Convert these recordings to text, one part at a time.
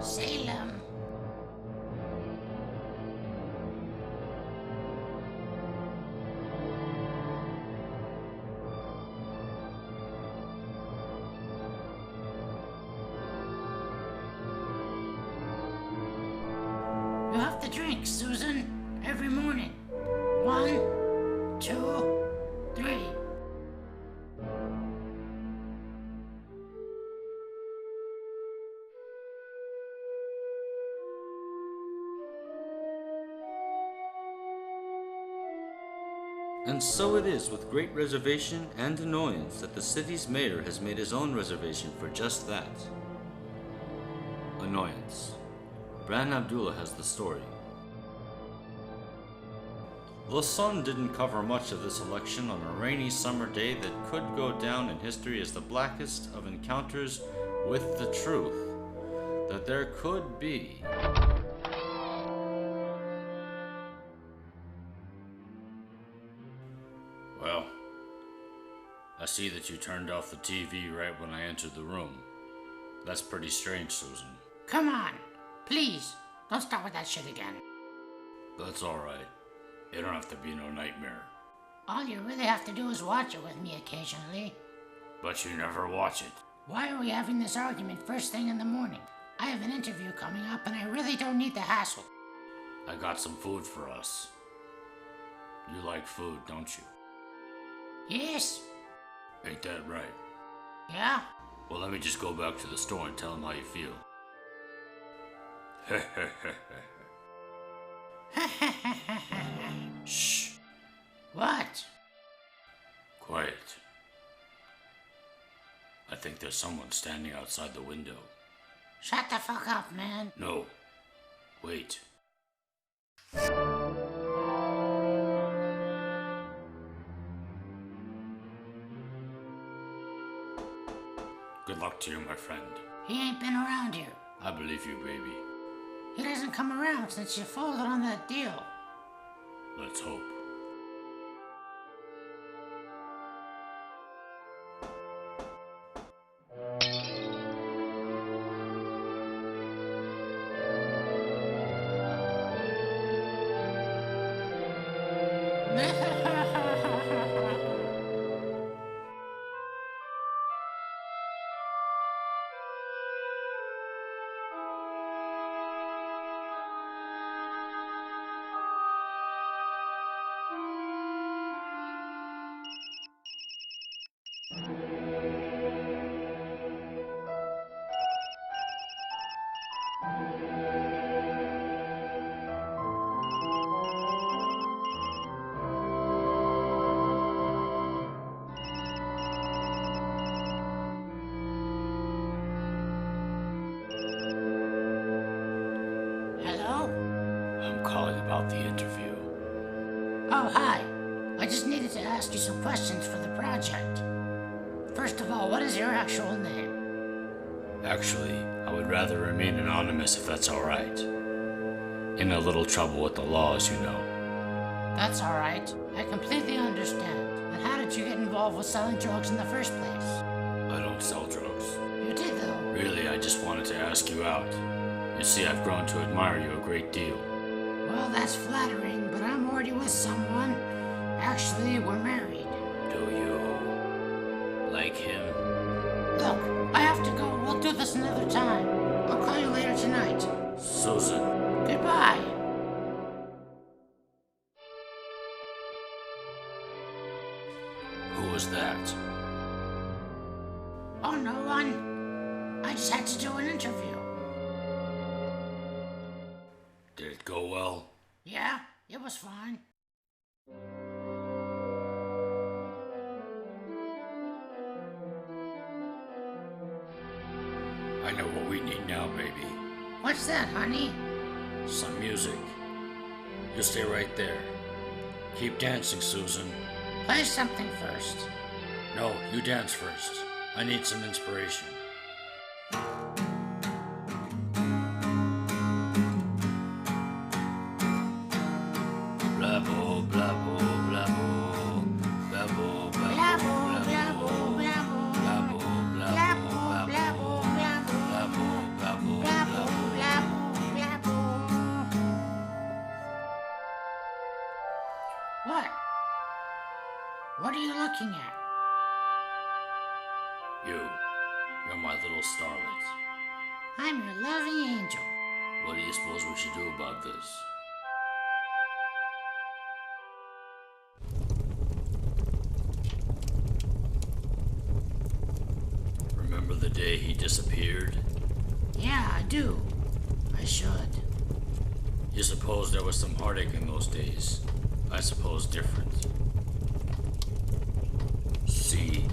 Salem. You have to drink, Susan, every morning. 1, 2, 3. And so it is with great reservation and annoyance that the city's mayor has made his own reservation for just that. Annoyance. Bran Abdullah has the story. The Sun didn't cover much of this election on a rainy summer day that could go down in history as the blackest of encounters with the truth that there could be. Well, I see that you turned off the TV right when I entered the room. That's pretty strange, Susan. Come on, please, don't start with that shit again. That's alright. You don't have to be no nightmare. All you really have to do is watch it with me occasionally. But you never watch it. Why are we having this argument first thing in the morning? I have an interview coming up and I really don't need the hassle. I got some food for us. You like food, don't you? Yes? Ain't that right? Yeah? Well, let me just go back to the store and tell them how you feel. Shh. What? Quiet. I think there's someone standing outside the window. Shut the fuck up, man. No. Wait. Good luck to you, my friend. He ain't been around here. I believe you, baby. He doesn't come around since you folded on that deal. Let's hope. Hello? I'm calling about the interview. Oh, hi. I just needed to ask you some questions for the project. First of all, what is your actual name? Actually, I would rather remain anonymous if that's alright. In a little trouble with the laws, you know. That's alright. I completely understand. And how did you get involved with selling drugs in the first place? I don't sell drugs. You did, though. Really, I just wanted to ask you out. You see, I've grown to admire you a great deal. Well, that's flattering, but I'm already with someone. Actually, we're married. Do you like him? Look, I have to go. We'll do this another time. I'll call you later tonight. Susan. Goodbye. Who was that? Oh, no one. I just had to do an interview. Did it go well? Yeah, it was fine. I know what we need now, baby. What's that, honey? Some music. You stay right there. Keep dancing, Susan. Play something first. No, you dance first. I need some inspiration. Blabo, blabo, blabo. Blabo, blabo, Blabo, blabo, blabo. blabo, blabo, Blabo, blabo, blabo. blabo, blabo, Blabo, blabo. What are you looking at? You're my little starlet. I'm your loving angel. What do you suppose we should do about this? Remember the day he disappeared? Yeah, I do. I should. You suppose there was some heartache in those days? I suppose different. See,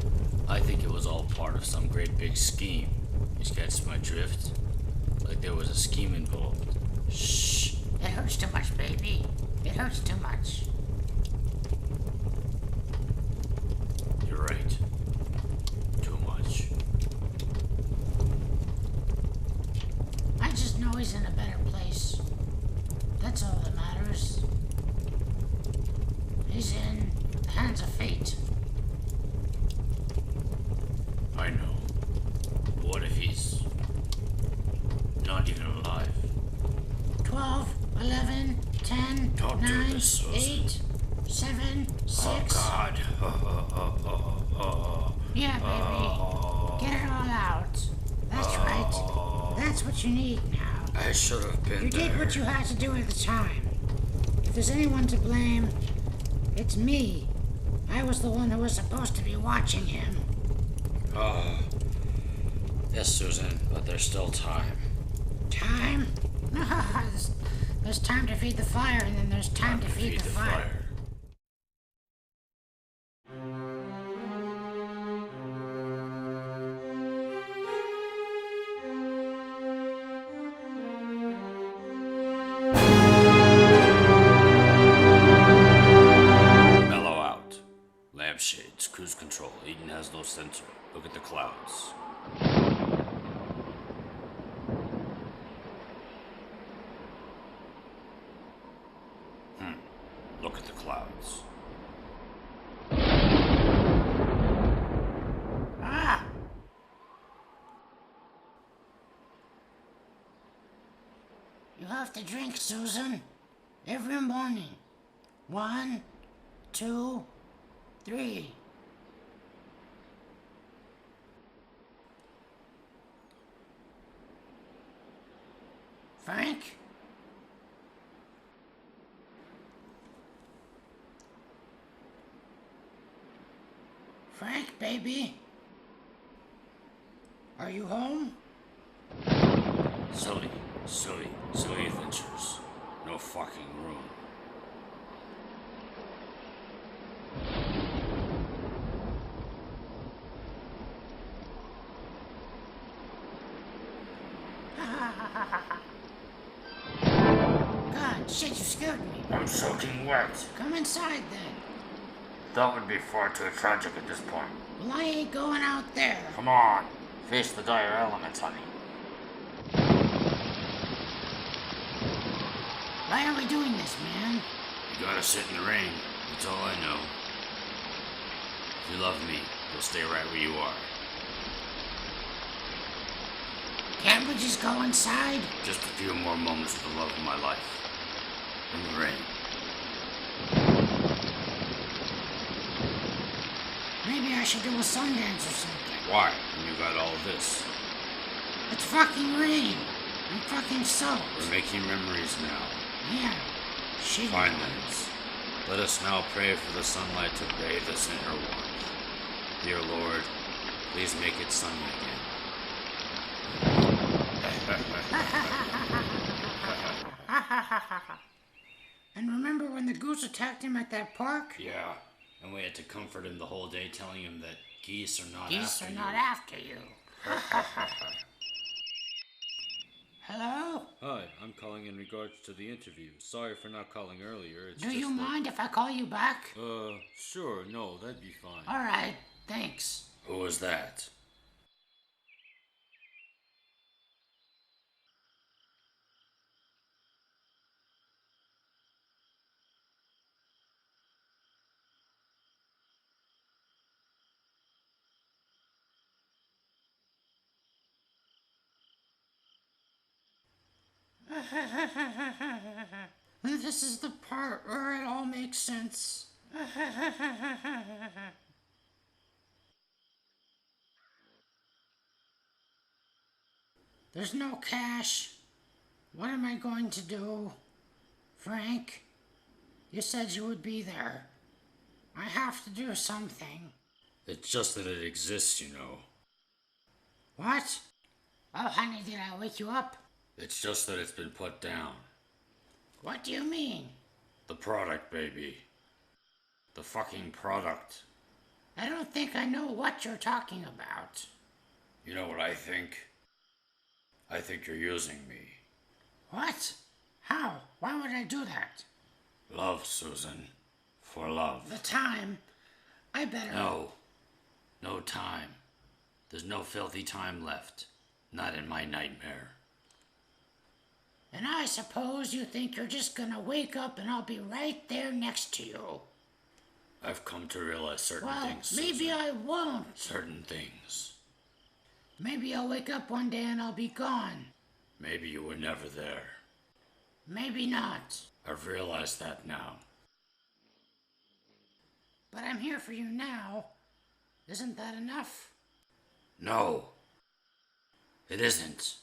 I think it was all part of some great big scheme. You catch my drift? Like there was a scheme involved. Shh! It hurts too much, baby. It hurts too much. You're right. Too much. I just know he's in a better place. That's all that matters. He's in the hands of fate. I know. What if he's not even alive? 12, 11, 10, Don't do 9, this, Susan. 8, 7, 6. Oh God. Yeah, baby. Get it all out. That's right. That's what you need now. I should have been You there. did what you had to do at the time. If there's anyone to blame, it's me. I was the one who was supposed to be watching him. Yes, Susan, but there's still time. Time? There's time to feed the fire, and then there's time to feed the fire. Mellow out. Lampshades, cruise control. Eden has no sensor. Look at the clouds. Look at the clouds. Ah! You have to drink, Susan. Every morning. 1, 2, 3. Frank? Frank, baby? Are you home? Silly adventures. No fucking room. God, shit, you scared me. I'm soaking wet. Come inside then. That would be far too tragic at this point. Well, I ain't going out there. Come on. Face the dire elements, honey. Why are we doing this, man? You gotta sit in the rain. That's all I know. If you love me, you'll stay right where you are. Can't we just go inside? Just a few more moments with the love of my life. In the rain. Maybe I should do a Sundance or something. Why? When you got all this? It's fucking rain. I'm fucking soaked. We're making memories now. Yeah. Shitty Fine ones. then. Let us now pray for the sunlight to bathe us in her warmth. Dear Lord, please make it sunny again. And remember when the goose attacked him at that park? Yeah, and we had to comfort him the whole day telling him that geese are not Geese after are you. not after you. Hello? Hi, I'm calling in regards to the interview. Sorry for not calling earlier. It's Do just you that- mind if I call you back? Sure, no, that'd be fine. Alright, thanks. Who was that? This is the part where it all makes sense. There's no cash. What am I going to do? Frank, you said you would be there. I have to do something. It's just that it exists, you know. What? Oh, honey, did I wake you up? It's just that it's been put down. What do you mean? The product, baby. The fucking product. I don't think I know what you're talking about. You know what I think? I think you're using me. What? How? Why would I do that? Love, Susan. For love. The time. I better... No. No time. There's no filthy time left. Not in my nightmare. And I suppose you think you're just gonna wake up and I'll be right there next to you. I've come to realize certain Well, things, maybe Susan. I won't. Certain things. Maybe I'll wake up one day and I'll be gone. Maybe you were never there. Maybe not. I've realized that now. But I'm here for you now. Isn't that enough? No. It isn't.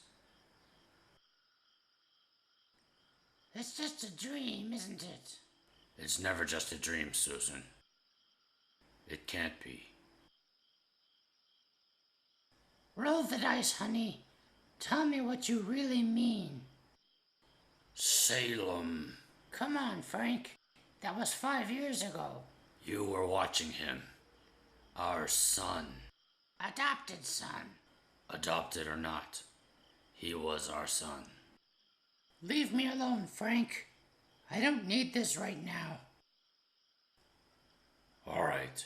It's just a dream, isn't it? It's never just a dream, Susan. It can't be. Roll the dice, honey. Tell me what you really mean. Salem. Come on, Frank. That was 5 years ago. You were watching him. Our son. Adopted son. Adopted or not, he was our son. Leave me alone, Frank. I don't need this right now. All right.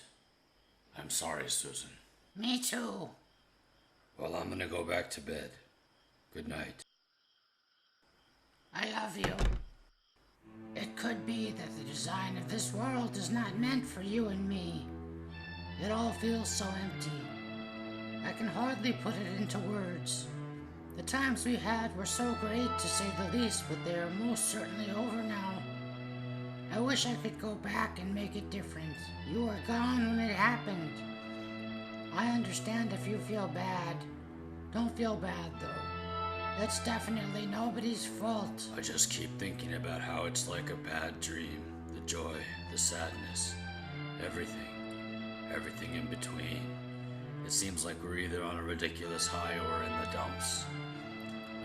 I'm sorry, Susan. Me too. Well, I'm gonna go back to bed. Good night. I love you. It could be that the design of this world is not meant for you and me. It all feels so empty. I can hardly put it into words. The times we had were so great, to say the least, but they are most certainly over now. I wish I could go back and make it different. You were gone when it happened. I understand if you feel bad. Don't feel bad, though. It's definitely nobody's fault. I just keep thinking about how it's like a bad dream. The joy, the sadness, everything. Everything in between. It seems like we're either on a ridiculous high or in the dumps.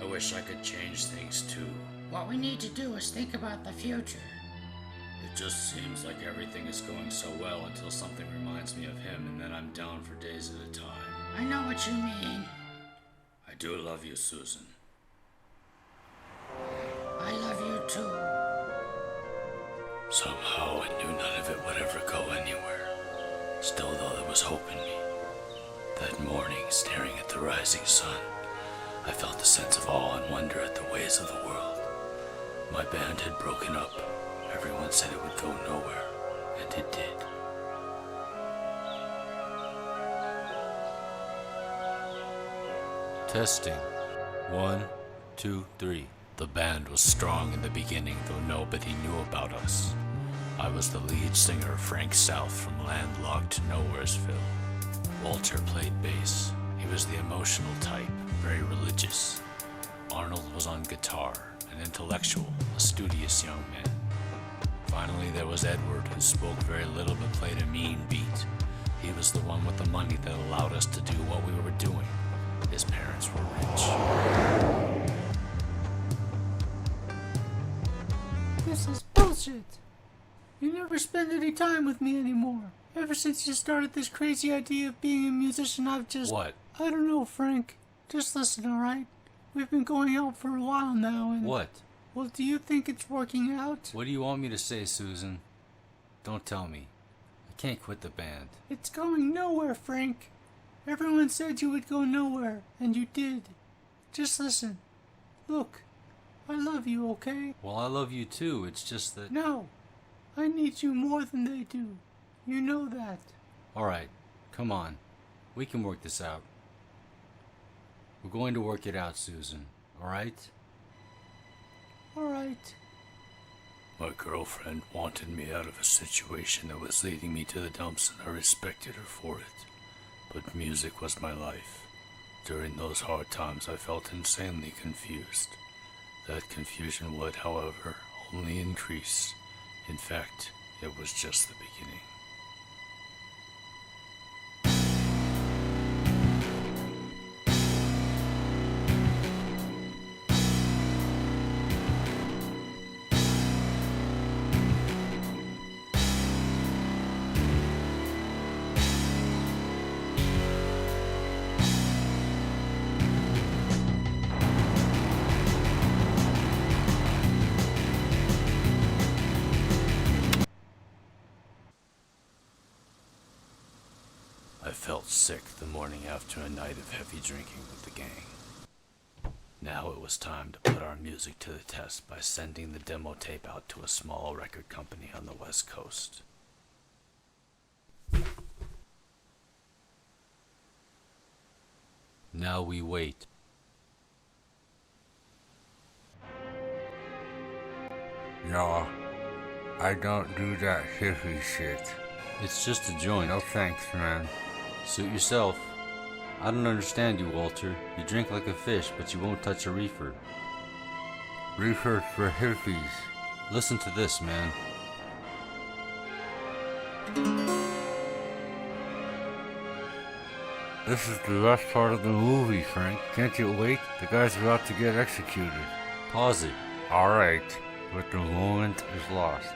I wish I could change things too. What we need to do is think about the future. It just seems like everything is going so well until something reminds me of him, and then I'm down for days at a time. I know what you mean. I do love you, Susan. I love you too. Somehow I knew none of it would ever go anywhere. Still, though, there was hope in me. That morning, staring at the rising sun, I felt a sense of awe and wonder at the ways of the world. My band had broken up. Everyone said it would go nowhere, and it did. Testing. 1, 2, 3. The band was strong in the beginning, though nobody knew about us. I was the lead singer, Frank South, from landlocked Nowheresville. Walter played bass. He was the emotional type, very religious. Arnold was on guitar, an intellectual, a studious young man. Finally, there was Edward, who spoke very little but played a mean beat. He was the one with the money that allowed us to do what we were doing. His parents were rich. This is bullshit. You never spend any time with me anymore. Ever since you started this crazy idea of being a musician, I've just... What? I don't know, Frank. Just listen, alright? We've been going out for a while now, and... What? Well, do you think it's working out? What do you want me to say, Susan? Don't tell me. I can't quit the band. It's going nowhere, Frank. Everyone said you would go nowhere, and you did. Just listen. Look, I love you, okay? Well, I love you too. It's just that... No, I need you more than they do. You know that. Alright, come on. We can work this out. We're going to work it out, Susan. Alright? Alright. My girlfriend wanted me out of a situation that was leading me to the dumps, and I respected her for it. But music was my life. During those hard times, I felt insanely confused. That confusion would, however, only increase. In fact, it was just the beginning. I felt sick the morning after a night of heavy drinking with the gang. Now it was time to put our music to the test by sending the demo tape out to a small record company on the West Coast. Now we wait. No, I don't do that hippie shit. It's just a joint. No thanks, man. Suit yourself. I don't understand you, Walter. You drink like a fish, but you won't touch a reefer. Research for hippies. Listen to this, man. This is the best part of the movie, Frank. Can't you wait? The guy's about to get executed. Pause it. Alright, but the moment is lost.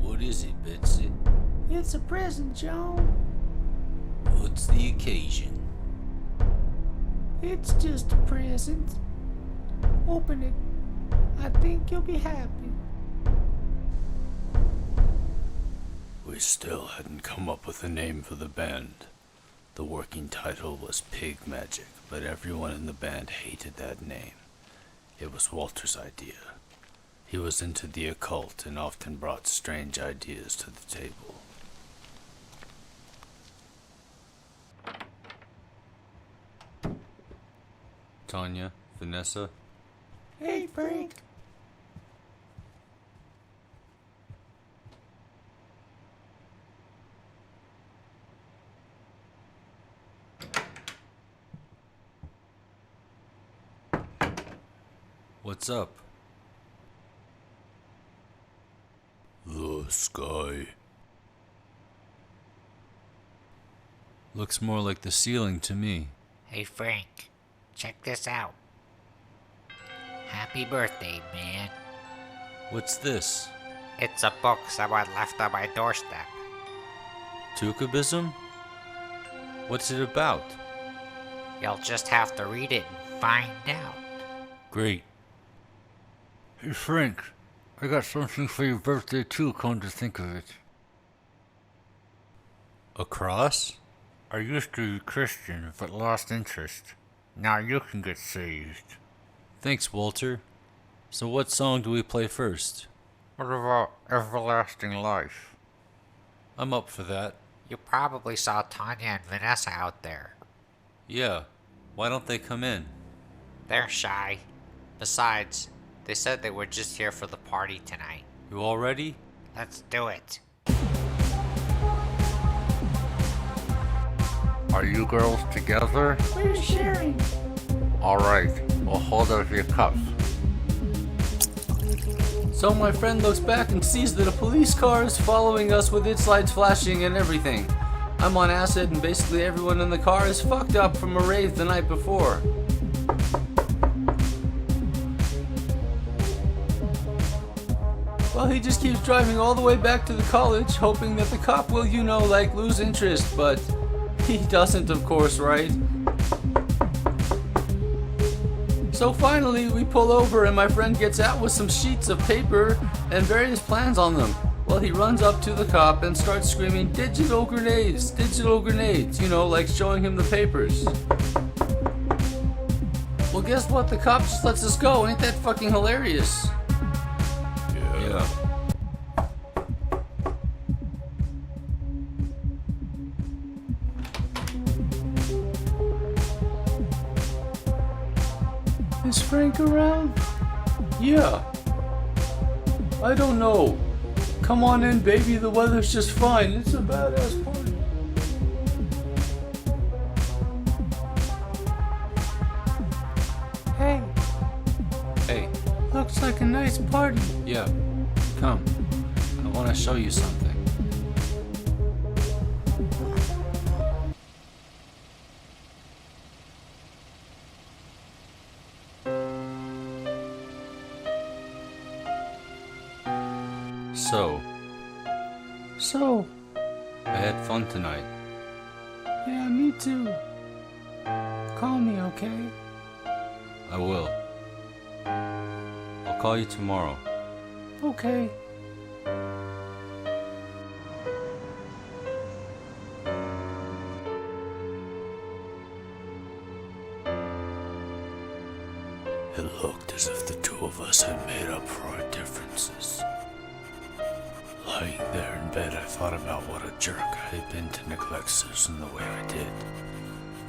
What is it, Betsy? It's a present, Joan. What's the occasion? It's just a present. Open it. I think you'll be happy. We still hadn't come up with a name for the band. The working title was Pig Magic, but everyone in the band hated that name. It was Walter's idea. He was into the occult and often brought strange ideas to the table. Tanya, Vanessa, Hey, Frank. what's up? The sky. Looks more like the ceiling to me. Hey Frank, check this out. Happy birthday, man. What's this? It's a book someone left on my doorstep. Tukabism? What's it about? You'll just have to read it and find out. Great. Hey, Frank, I got something for your birthday too, come to think of it. A cross? I used to be Christian, but lost interest. Now you can get saved. Thanks, Walter. So what song do we play first? What about Everlasting Life? I'm up for that. You probably saw Tanya and Vanessa out there. Yeah. Why don't they come in? They're shy. Besides, they said they were just here for the party tonight. You all ready? Let's do it. Are you girls together? We're sharing. Alright, well hold out your cups. So my friend looks back and sees that a police car is following us with its lights flashing and everything. I'm on acid and basically everyone in the car is fucked up from a rave the night before. Well, he just keeps driving all the way back to the college, hoping that the cop will, lose interest, but he doesn't, of course, right? So finally, we pull over and my friend gets out with some sheets of paper and various plans on them. Well, he runs up to the cop and starts screaming, digital grenades, you know, like showing him the papers. Well, guess what? The cop just lets us go. Ain't that fucking hilarious? Yeah. Is Frank around? Yeah. I don't know. Come on in, baby. The weather's just fine. It's a badass party. Hey, Hey, looks like a nice party. yeah. Come. I want to show you something. So, I had fun tonight. yeah, me too. Call me, okay? I will. I'll call you tomorrow. Okay. It looked as if the two of us had made up for our differences. Lying there in bed, I thought about what a jerk I had been to neglect Susan the way I did.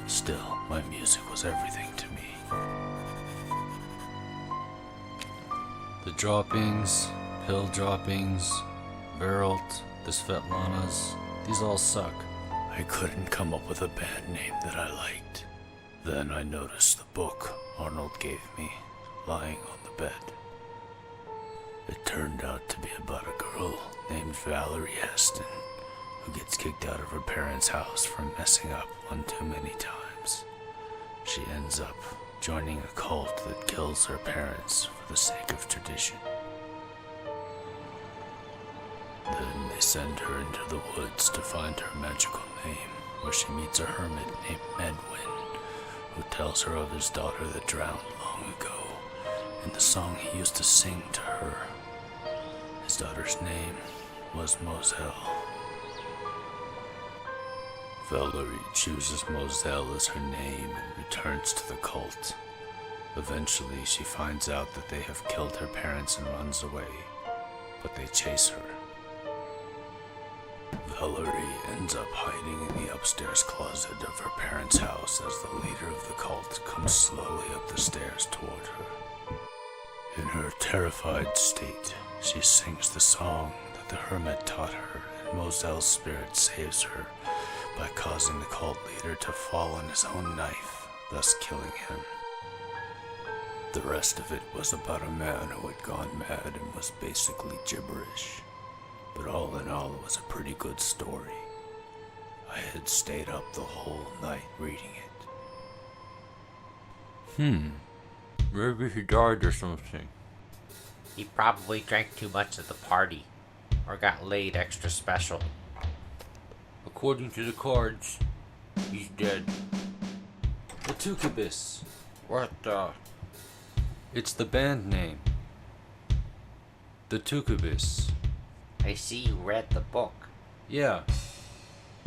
Still, my music was everything to me. The droppings, pill droppings, Veralt, the Svetlanas, these all suck. I couldn't come up with a band name that I liked. Then I noticed the book Arnold gave me, lying on the bed. It turned out to be about a girl named Valerie Heston, who gets kicked out of her parents' house for messing up one too many times. She ends up joining a cult that kills her parents for the sake of tradition. Then they send her into the woods to find her magical name, where she meets a hermit named Medwin, who tells her of his daughter that drowned long ago, and the song he used to sing to her. His daughter's name was Moselle. Valerie chooses Moselle as her name and returns to the cult. Eventually, she finds out that they have killed her parents and runs away, but they chase her. Valerie ends up hiding in the upstairs closet of her parents' house as the leader of the cult comes slowly up the stairs toward her. In her terrified state, she sings the song that the hermit taught her, and Moselle's spirit saves her by causing the cult leader to fall on his own knife, thus killing him. The rest of it was about a man who had gone mad and was basically gibberish. But all in all, it was a pretty good story. I had stayed up the whole night reading it. Maybe he died or something. He probably drank too much at the party, or got laid extra special. According to the cards, he's dead. The Tukibis. What the? It's the band name. The Tukibis. I see you read the book. Yeah.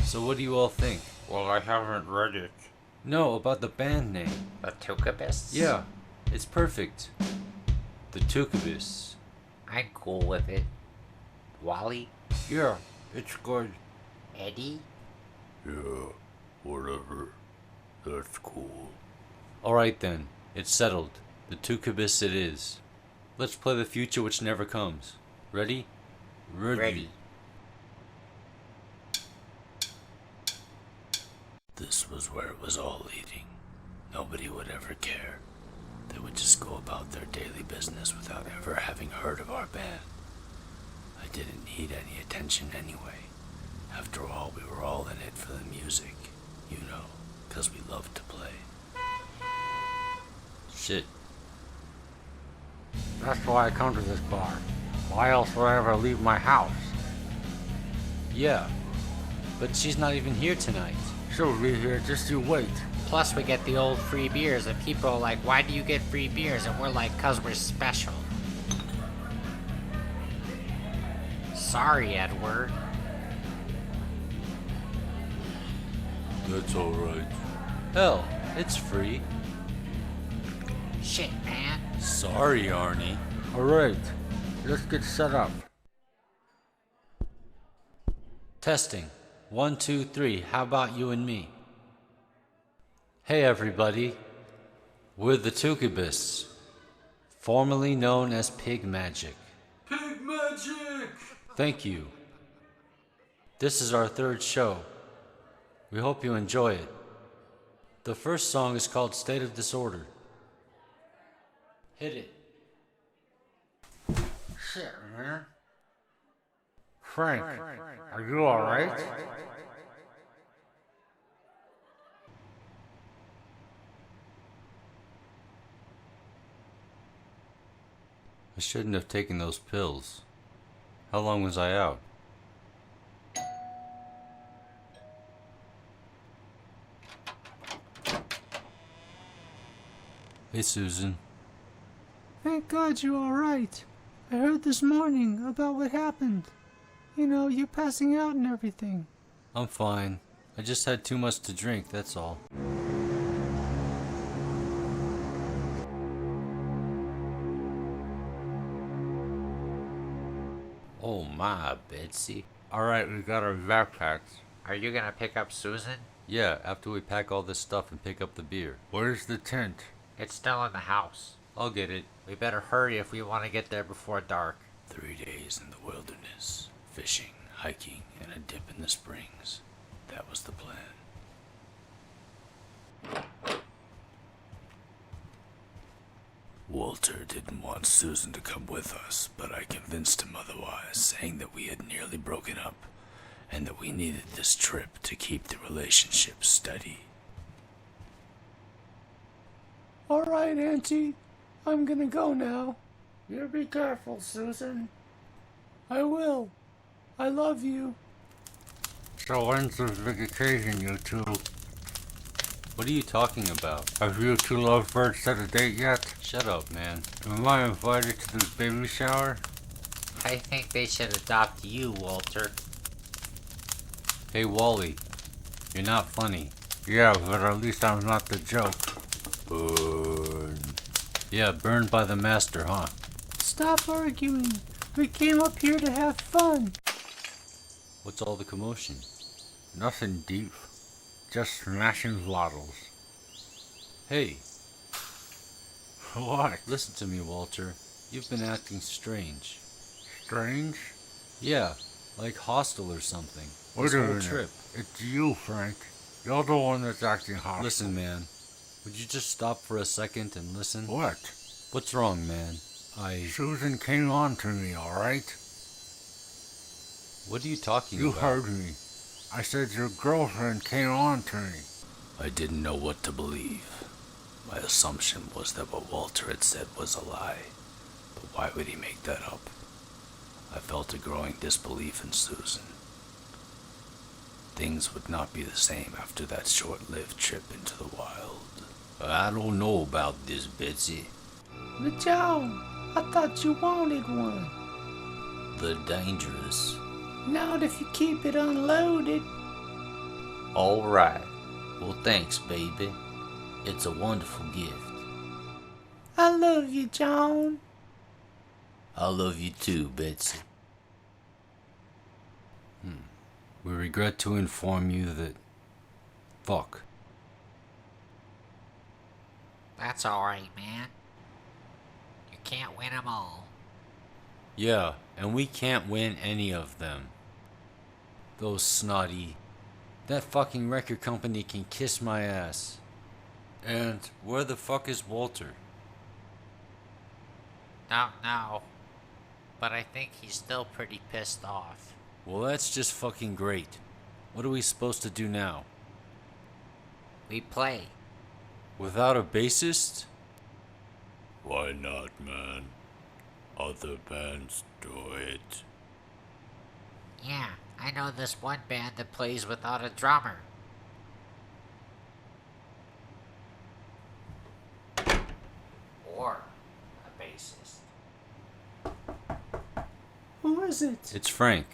So what do you all think? Well, I haven't read it. No, about the band name. The Tukibis? Yeah, it's perfect. The Tukibis. I'm cool with it. Wally? Yeah, it's good. Eddie? Yeah, whatever. That's cool. Alright then, it's settled. The Tukibis it is. Let's play the future which never comes. Ready? Ready. This was where it was all leading. Nobody would ever care. They would just go about their daily business without ever having heard of our band. I didn't need any attention anyway. After all, we were all in it for the music, you know, 'cause we loved to play. Shit. That's why I come to this bar. Why else would I ever leave my house? Yeah, but she's not even here tonight. She'll be here, just you wait. Plus, we get the old free beers, and people are like, why do you get free beers? And we're like, cause we're special. Sorry, Edward. That's alright. Hell, it's free. Shit, man. Sorry, Arnie. Alright, let's get set up. Testing. 1, 2, 3. How about you and me? Hey, everybody. We're the Tucubists, formerly known as Pig Magic. Pig magic! Thank you. This is our third show. We hope you enjoy it. The first song is called State of Disorder. Hit it. Shit, man. Frank, are you alright? I shouldn't have taken those pills. How long was I out? Hey, Susan. Thank God you're alright. I heard this morning about what happened. You know, you passing out and everything. I'm fine. I just had too much to drink, that's all. Oh my, Betsy. Alright, we got our backpacks. Are you gonna pick up Susan? Yeah, after we pack all this stuff and pick up the beer. Where's the tent? It's still in the house. I'll get it. We better hurry if we want to get there before dark. 3 days in the wilderness, fishing, hiking, and a dip in the springs. That was the plan. Walter didn't want Susan to come with us, but I convinced him otherwise, saying that we had nearly broken up, and that we needed this trip to keep the relationship steady. Alright, Auntie. I'm gonna go now. You be careful, Susan. I will. I love you. So when's this big occasion, you two? What are you talking about? Have you two lovebirds set a date yet? Shut up, man. Am I invited to this baby shower? I think they should adopt you, Walter. Hey, Wally. You're not funny. Yeah, but at least I'm not the joke. Burn. Yeah, burned by the master, huh? Stop arguing. We came up here to have fun. What's all the commotion? Nothing deep. Just smashing bottles. Hey, What? listen to me, Walter. You've been acting strange. Strange? Yeah, like hostile or something. Wait This a whole minute. trip. It's you, Frank. You're the one that's acting hostile. Listen, man. Would you just stop for a second and listen? What? What's wrong, man? Susan came on to me, alright? What are you talking You about? heard me. I said your girlfriend came on to me. I didn't know what to believe. My assumption was that what Walter had said was a lie. But why would he make that up? I felt a growing disbelief in Susan. Things would not be the same after that short-lived trip into the wild. I don't know about this, Betsy. But John, I thought you wanted one. The dangerous. Not if you keep it unloaded. All right. Well, thanks, baby. It's a wonderful gift. I love you, John. I love you too, Betsy. We regret to inform you that... Fuck. That's alright, man. You can't win 'em all. Yeah, and we can't win any of them. Those snotty... That fucking record company can kiss my ass. And where the fuck is Walter? Don't know. But I think he's still pretty pissed off. Well, that's just fucking great. What are we supposed to do now? We play. Without a bassist? Why not, man? Other bands do it. Yeah, I know this one band that plays without a drummer. Who is it? It's Frank.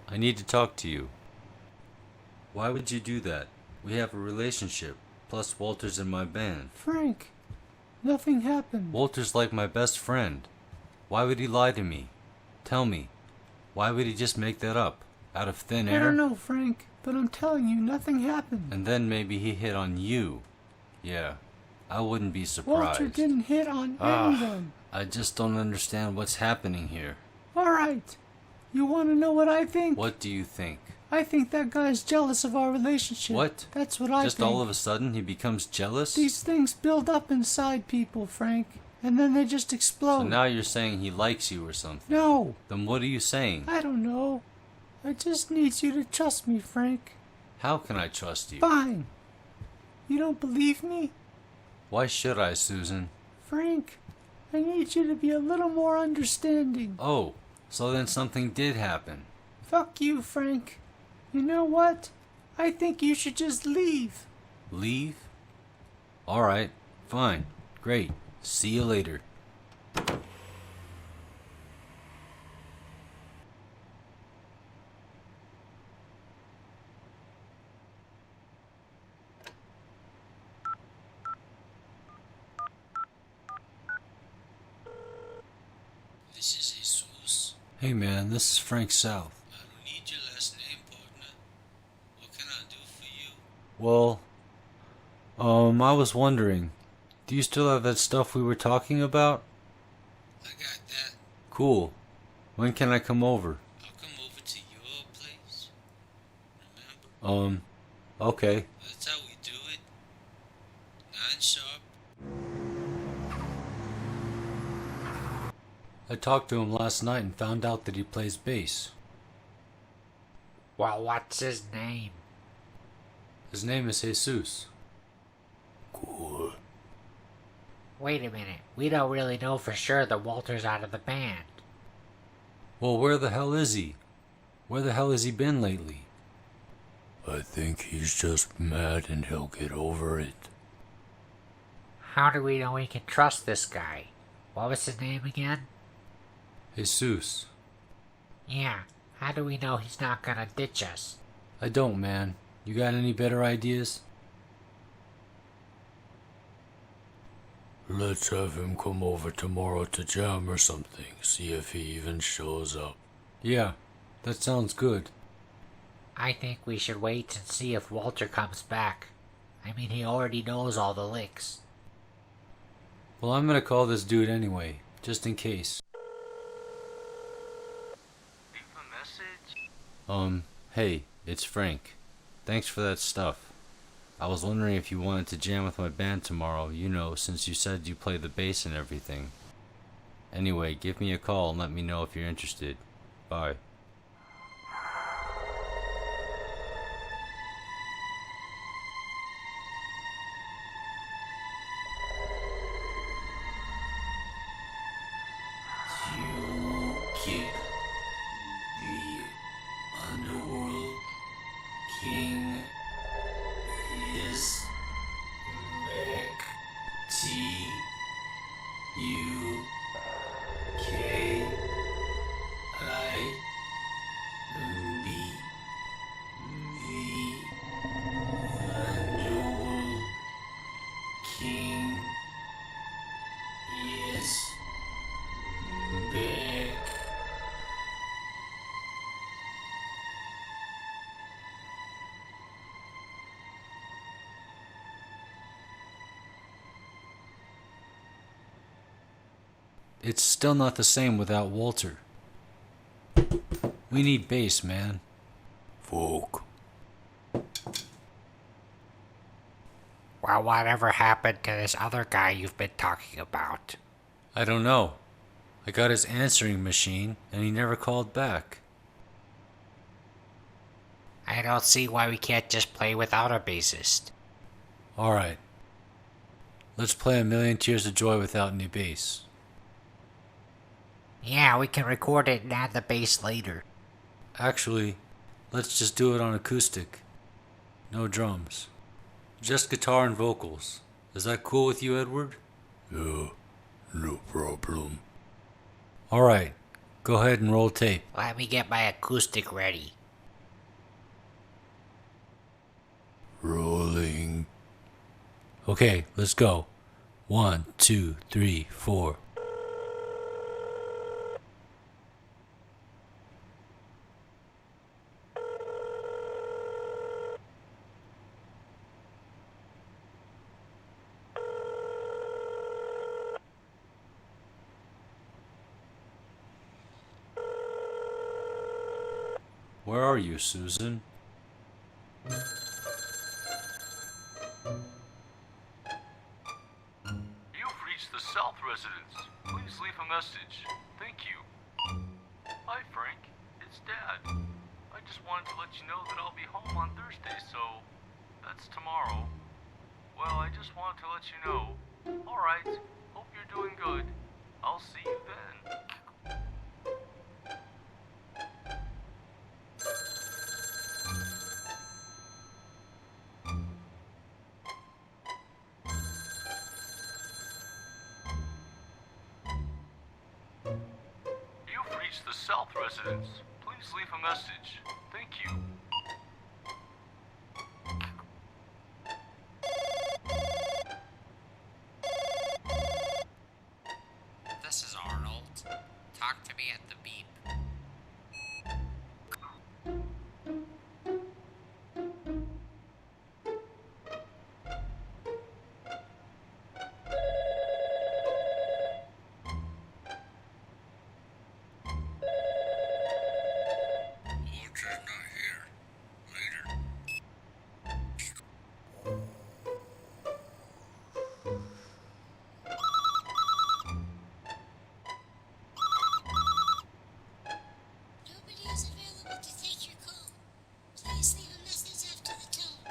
I need to talk to you. Why would you do that? We have a relationship. Plus, Walter's in my band. Frank, nothing happened. Walter's like my best friend. Why would he lie to me? Tell me. Why would he just make that up? Out of thin air? I don't know, Frank, but I'm telling you, nothing happened. And then maybe he hit on you. Yeah, I wouldn't be surprised. Walter didn't hit on anyone. I just don't understand what's happening here. All right. You want to know what I think? What do you think? I think that guy's jealous of our relationship. What? That's what I think. Just all of a sudden he becomes jealous? These things build up inside people, Frank, and then they just explode. So now you're saying he likes you or something? No. Then what are you saying? I don't know. I just need you to trust me, Frank. How can I trust you? Fine. You don't believe me? Why should I, Susan? Frank, I need you to be a little more understanding. Oh, so then something did happen. Fuck you, Frank. You know what? I think you should just leave. Leave? Alright, fine. Great. See you later. This is Jesus. Hey man, this is Frank South. I don't need your last name, partner. What can I do for you? Well, I was wondering, do you still have that stuff we were talking about? I got that. Cool. When can I come over? I'll come over to your place. Remember? Okay. That's how we do it. 9 sharp. I talked to him last night and found out that he plays bass. Well, what's his name? His name is Jesus. Cool. Wait a minute. We don't really know for sure that Walter's out of the band. Well, where the hell is he? Where the hell has he been lately? I think he's just mad and he'll get over it. How do we know we can trust this guy? What was his name again? Jesus. Yeah, how do we know he's not gonna ditch us? I don't, man. You got any better ideas? Let's have him come over tomorrow to jam or something. See if he even shows up. Yeah, that sounds good. I think we should wait and see if Walter comes back. I mean, he already knows all the licks. Well, I'm gonna call this dude anyway, just in case. Hey, it's Frank. Thanks for that stuff. I was wondering if you wanted to jam with my band tomorrow, you know, since you said you play the bass and everything. Anyway, give me a call and let me know if you're interested. Bye. You keep the underworld king is back. It's still not the same without Walter. We need bass, man. Folk. Well, whatever happened to this other guy you've been talking about? I don't know. I got his answering machine, and he never called back. I don't see why we can't just play without a bassist. Alright. Let's play A Million Tears of Joy without any bass. Yeah, we can record it and add the bass later. Actually, let's just do it on acoustic. No drums. Just guitar and vocals. Is that cool with you, Edward? Yeah, no problem. Alright, Go ahead and roll tape. Let me get my acoustic ready. Rolling. Okay, let's go. 1, 2, 3, 4. Where are you, Susan? You've reached the South residence. Please leave a message. Thank you. Hi, Frank. It's Dad. I just wanted to let you know that I'll be home on Thursday, so that's tomorrow. Well, I just wanted to let you know. Alright, hope you're doing good. I'll see you then. You've reached the South residence. Please leave a message. Thank you. This is Arnold. Talk to me at the beep. Walter's not here. Later. Nobody is available to take your call. Please leave a message after the tone.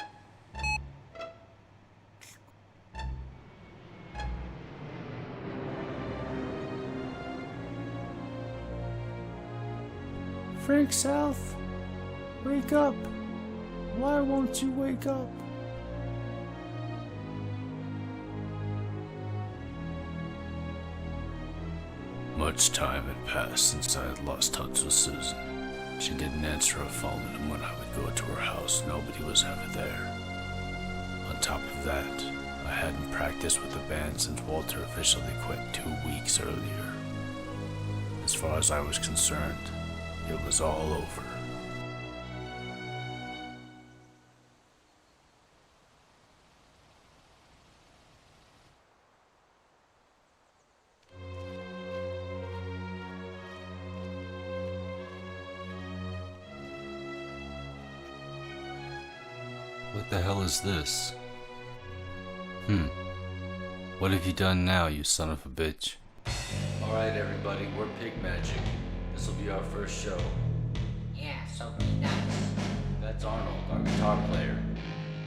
Frank South, wake up. Why won't you wake up? Much time had passed since I had lost touch with Susan. She didn't answer her phone, and when I would go to her house, nobody was ever there. On top of that, I hadn't practiced with the band since Walter officially quit 2 weeks earlier. As far as I was concerned, it was all over. What the hell is this? What have you done now, you son of a bitch? Alright, everybody, we're Pig Magic. This will be our first show. Yeah, so be nice. That's Arnold, our guitar player.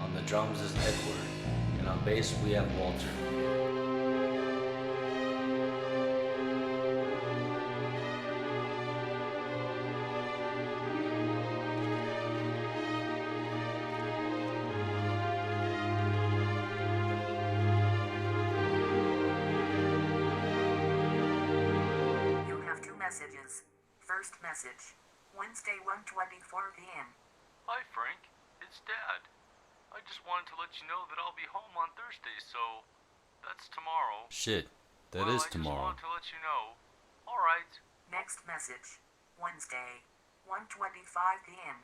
On the drums is Edward. And on bass, we have Walter. You have 2 messages. First message. Wednesday 1:24 p.m. Hi, Frank. It's Dad. I just wanted to let you know that I'll be home on Thursday, so that's tomorrow. Shit, that Well, is I tomorrow. just wanted to let you know. Alright. Next message. Wednesday 1:25 p.m.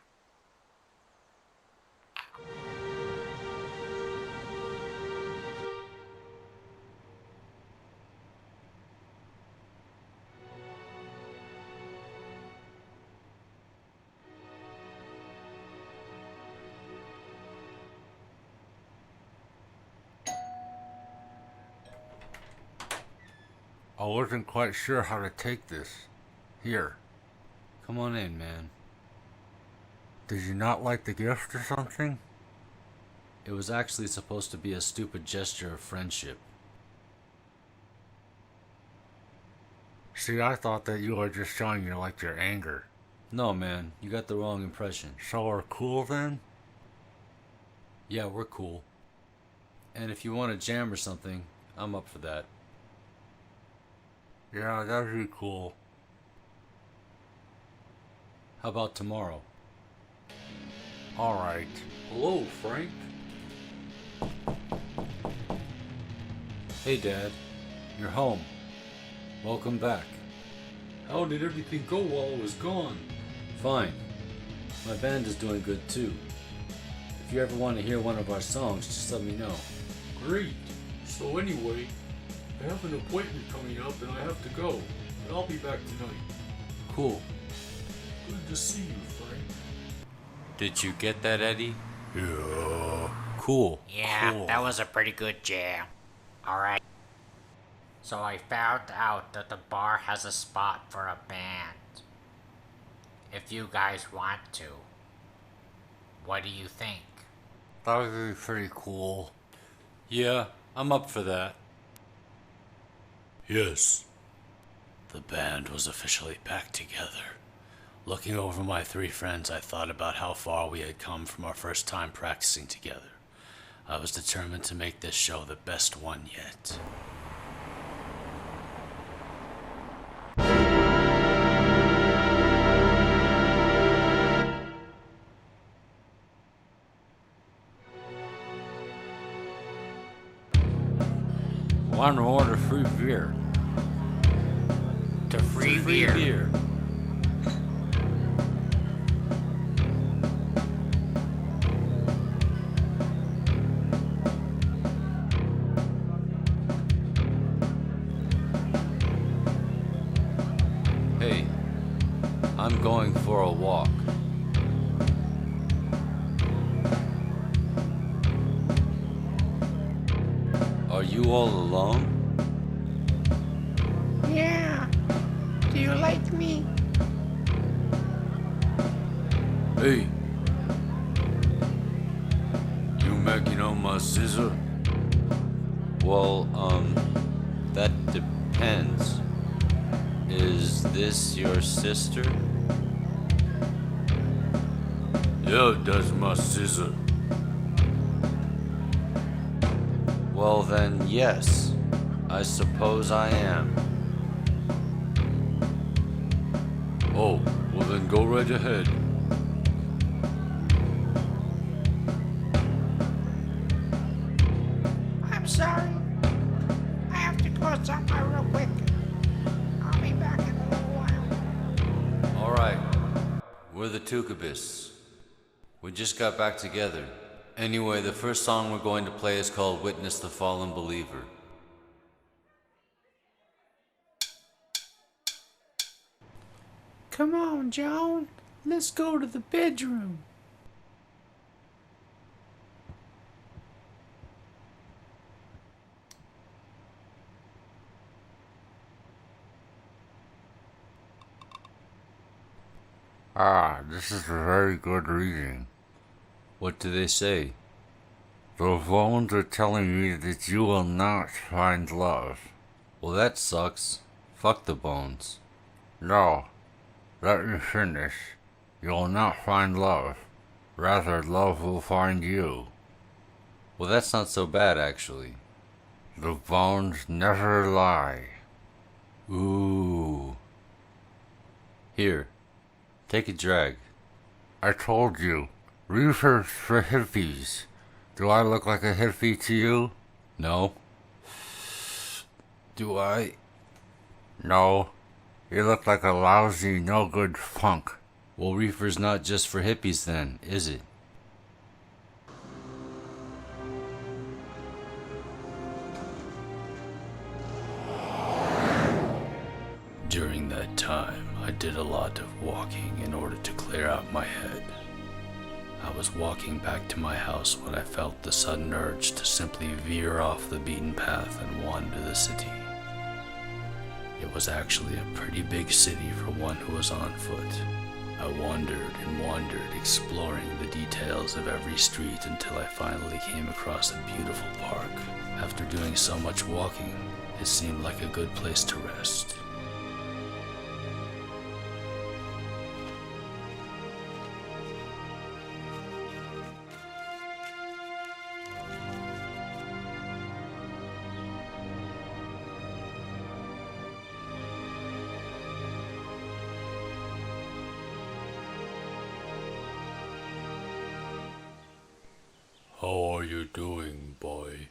I wasn't quite sure how to take this. Here. Come on in, man. Did you not like the gift or something? It was actually supposed to be a stupid gesture of friendship. See, I thought that you were just showing you like your anger. No, man, you got the wrong impression. So we're cool then? Yeah, we're cool. And if you want to jam or something, I'm up for that. Yeah, that'd be cool. How about tomorrow? Alright. Hello, Frank. Hey, Dad. You're home. Welcome back. How did everything go while I was gone? Fine. My band is doing good too. If you ever want to hear one of our songs, just let me know. Great. So anyway, I have an appointment coming up and I have to go. But I'll be back tonight. Cool. Good to see you, Frank. Did you get that, Eddie? Yeah. Cool. Yeah, Cool. that was a pretty good jam. Alright. So I found out that the bar has a spot for a band. If you guys want to. What do you think? That would be pretty cool. Yeah, I'm up for that. Yes. The band was officially back together. Looking over my three friends, I thought about how far we had come from our first time practicing together. I was determined to make this show the best one yet. Want to order free beer. To free beer. Hey, I'm going for a walk. Are you all alone? Yeah. Do you like me? Hey! You making on my scissor? Well, that depends. Is this your sister? Yeah, that's my scissor. Well then, yes. I suppose I am. Oh, well then go right ahead. I'm sorry. I have to go somewhere real quick. I'll be back in a little while. Alright. We're the Tukabis. We just got back together. Anyway, the first song we're going to play is called Witness the Fallen Believer. Come on, Joan. Let's go to the bedroom. Ah, this is a very good reading. What do they say? The bones are telling me that you will not find love. Well, that sucks. Fuck the bones. No, let me finish. You will not find love. Rather, love will find you. Well, that's not so bad, actually. The bones never lie. Ooh. Here, take a drag. I told you, research for hippies. Do I look like a hippie to you? No? Do I? No. You look like a lousy, no-good punk. Well, reefer's not just for hippies then, is it? During that time, I did a lot of walking in order to clear out my head. I was walking back to my house when I felt the sudden urge to simply veer off the beaten path and wander the city. It was actually a pretty big city for one who was on foot. I wandered and wandered, exploring the details of every street until I finally came across a beautiful park. After doing so much walking, it seemed like a good place to rest. How are you doing, boy?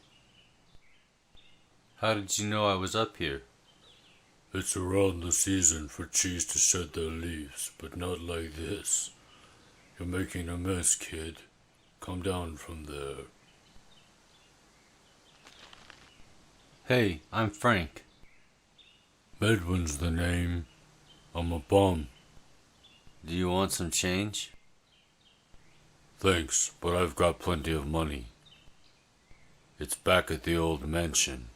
How did you know I was up here? It's around the season for trees to shed their leaves, but not like this. You're making a mess, kid. Come down from there. Hey, I'm Frank. Medwin's the name. I'm a bum. Do you want some change? Thanks, but I've got plenty of money. It's back at the old mansion.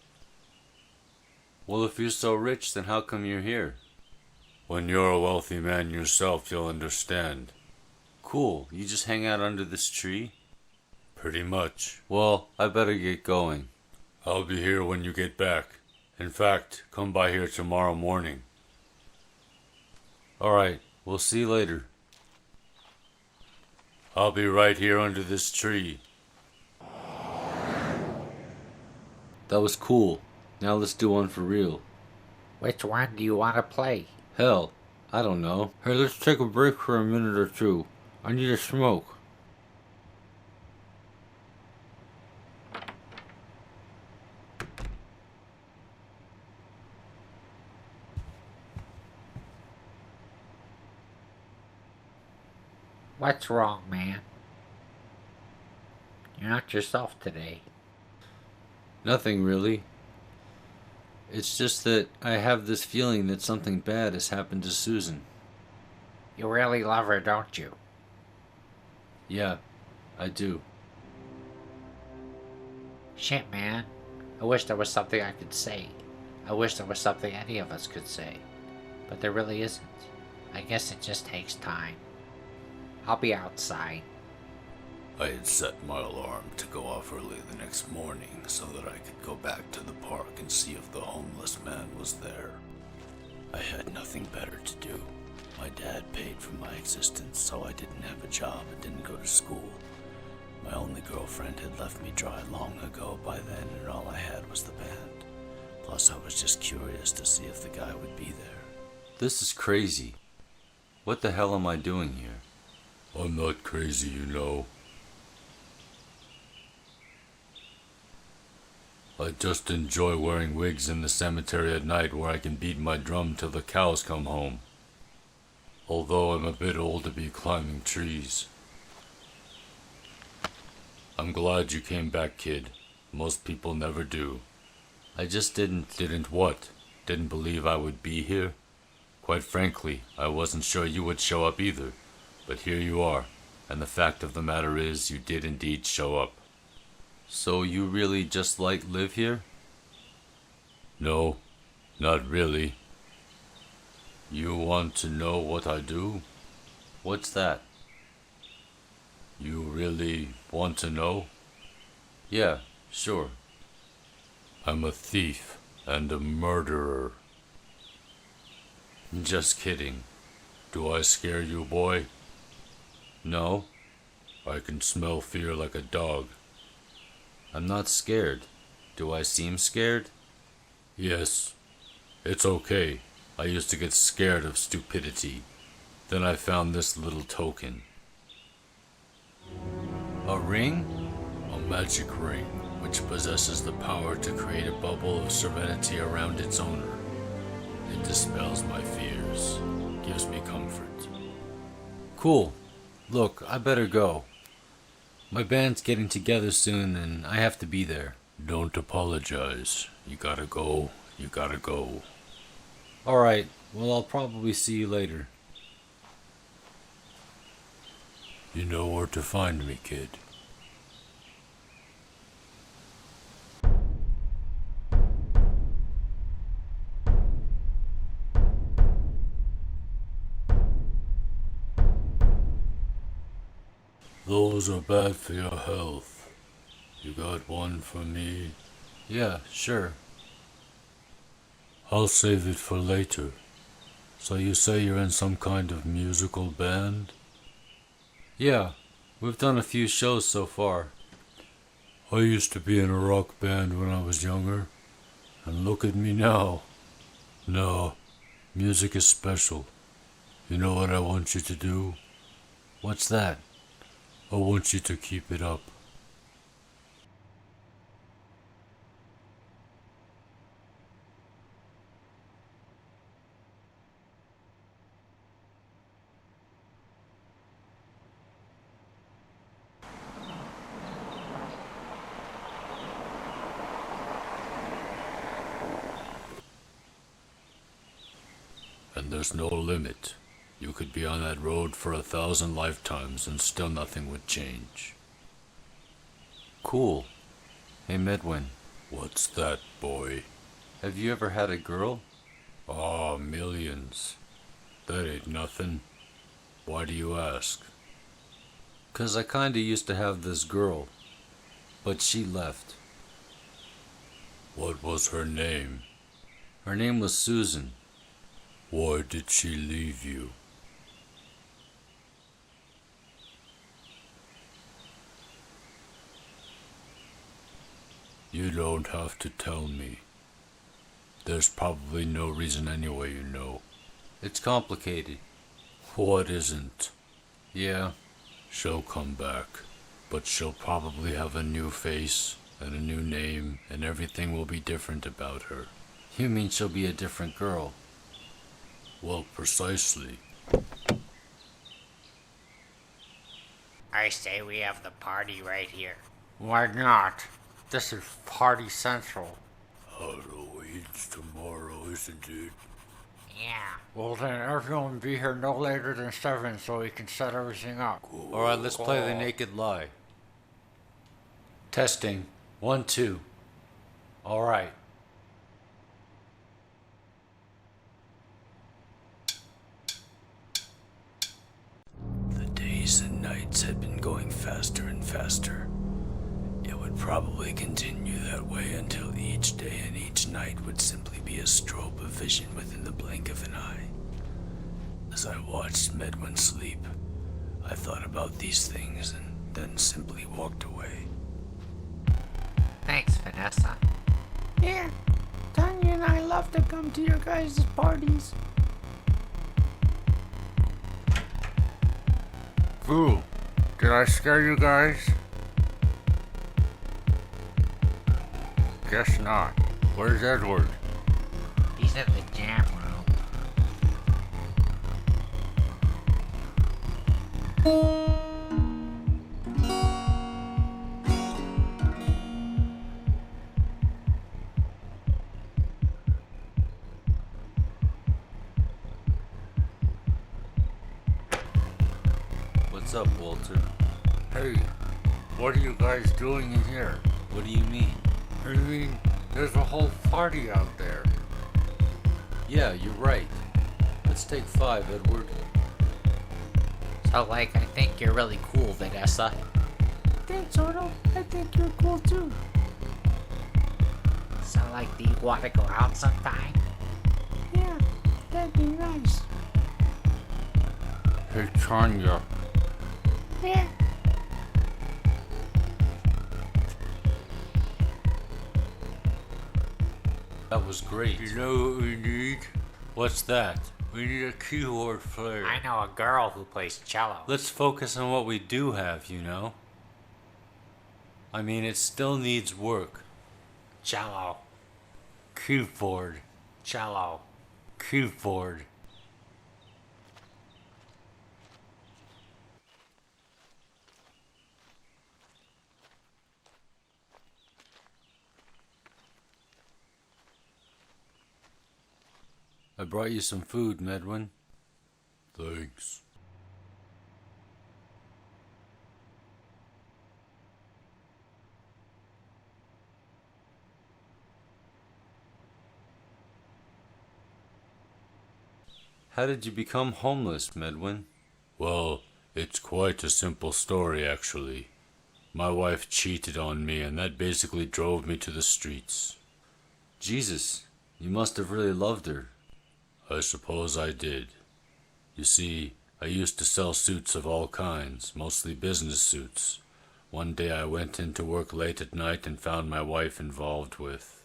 Well, if you're so rich, then how come you're here? When you're a wealthy man yourself, you'll understand. Cool, you just hang out under this tree? Pretty much. Well, I better get going. I'll be here when you get back. In fact, come by here tomorrow morning. Alright, we'll see you later. I'll be right here under this tree. That was cool. Now let's do one for real. Which one do you want to play? Hell, I don't know. Hey, let's take a break for a minute or two. I need a smoke. What's wrong, man? You're not yourself today. Nothing really. It's just that I have this feeling that something bad has happened to Susan. You really love her, don't you? Yeah, I do. Shit, man. I wish there was something I could say. I wish there was something any of us could say. But there really isn't. I guess it just takes time. I'll be outside. I had set my alarm to go off early the next morning so that I could go back to the park and see if the homeless man was there. I had nothing better to do. My dad paid for my existence, so I didn't have a job and didn't go to school. My only girlfriend had left me dry long ago by then, and all I had was the band. Plus, I was just curious to see if the guy would be there. This is crazy. What the hell am I doing here? I'm not crazy, you know. I just enjoy wearing wigs in the cemetery at night where I can beat my drum till the cows come home. Although I'm a bit old to be climbing trees. I'm glad you came back, kid. Most people never do. I just didn't... Didn't what? Didn't believe I would be here? Quite frankly, I wasn't sure you would show up either. But here you are, and the fact of the matter is you did indeed show up. So you really just live here? No, not really. You want to know what I do? What's that? You really want to know? Yeah, sure. I'm a thief and a murderer. Just kidding. Do I scare you, boy? No, I can smell fear like a dog. I'm not scared. Do I seem scared? Yes. It's okay. I used to get scared of stupidity. Then I found this little token. A ring? A magic ring, which possesses the power to create a bubble of serenity around its owner. It dispels my fears, gives me comfort. Cool. Look, I better go. My band's getting together soon and I have to be there. Don't apologize. You gotta go. You gotta go. Alright, well I'll probably see you later. You know where to find me, kid. Those are bad for your health. You got one for me? Yeah, sure. I'll save it for later. So you say you're in some kind of musical band? Yeah, we've done a few shows so far. I used to be in a rock band when I was younger. And look at me now. No, music is special. You know what I want you to do? What's that? I want you to keep it up. And there's no limit. You could be on that road for 1,000 lifetimes and still nothing would change. Cool. Hey, Medwin, What's that, boy? have you ever had a girl? Ah, millions. That ain't nothing. Why do you ask? 'Cause I kinda used to have this girl, but she left. What was her name? Her name was Susan. Why did she leave you? You don't have to tell me. There's probably no reason anyway, you know. It's complicated. What isn't? Yeah, She'll come back, but she'll probably have a new face and a new name, and everything will be different about her. you mean she'll be a different girl? Well, precisely. I say we have the party right here. Why not? This is Party Central. Halloween's tomorrow, isn't it? Yeah. Well then, everyone be here no later than 7 so we can set everything up. Alright, let's play the Naked Lie. Testing. 1, 2. Alright. The days and nights had been going faster and faster. It would probably continue that way until each day and each night would simply be a strobe of vision within the blink of an eye. As I watched Medwin sleep, I thought about these things and then simply walked away. Thanks, Vanessa. Yeah, Tanya and I love to come to your guys' parties. Boo! Did I scare you guys? Guess not. Where's Edward? He's in the jam room. What's up, Walter? Hey, what are you guys doing in here? What do you mean? I mean, there's a whole party out there. Yeah, you're right. Let's take 5, Edward. So, I think you're really cool, Vanessa. Thanks, Otto. I think you're cool too. So, do you want to go out sometime? Yeah, that'd be nice. Hey, Tanya. Yeah. That was great. You know what we need? What's that? We need a keyboard player. I know a girl who plays cello. Let's focus on what we do have, you know? I mean, it still needs work. Cello. Keyboard. Cello. Keyboard. I brought you some food, Medwin. Thanks. How did you become homeless, Medwin? Well, it's quite a simple story, actually. My wife cheated on me, and that basically drove me to the streets. Jesus, you must have really loved her. I suppose I did. You see, I used to sell suits of all kinds, mostly business suits. One day I went in to work late at night and found my wife involved with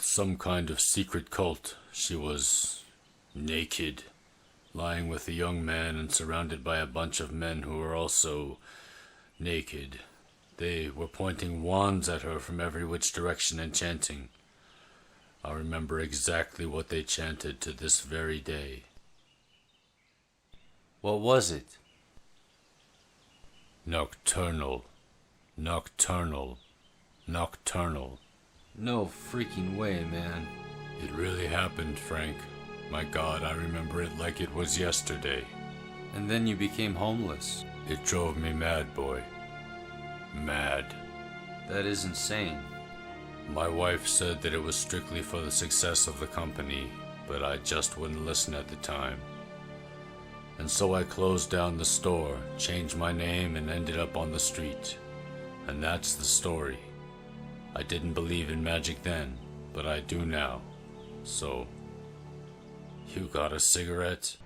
some kind of secret cult. She was naked, lying with a young man and surrounded by a bunch of men who were also naked. They were pointing wands at her from every which direction and chanting. I remember exactly what they chanted to this very day. What was it? Nocturnal. Nocturnal. Nocturnal. No freaking way, man. It really happened, Frank. My God, I remember it like it was yesterday. And then you became homeless. It drove me mad, boy. Mad. That is insane. My wife said that it was strictly for the success of the company, but I just wouldn't listen at the time. And so I closed down the store, changed my name, and ended up on the street. And that's the story. I didn't believe in magic then, but I do now. So, you got a cigarette?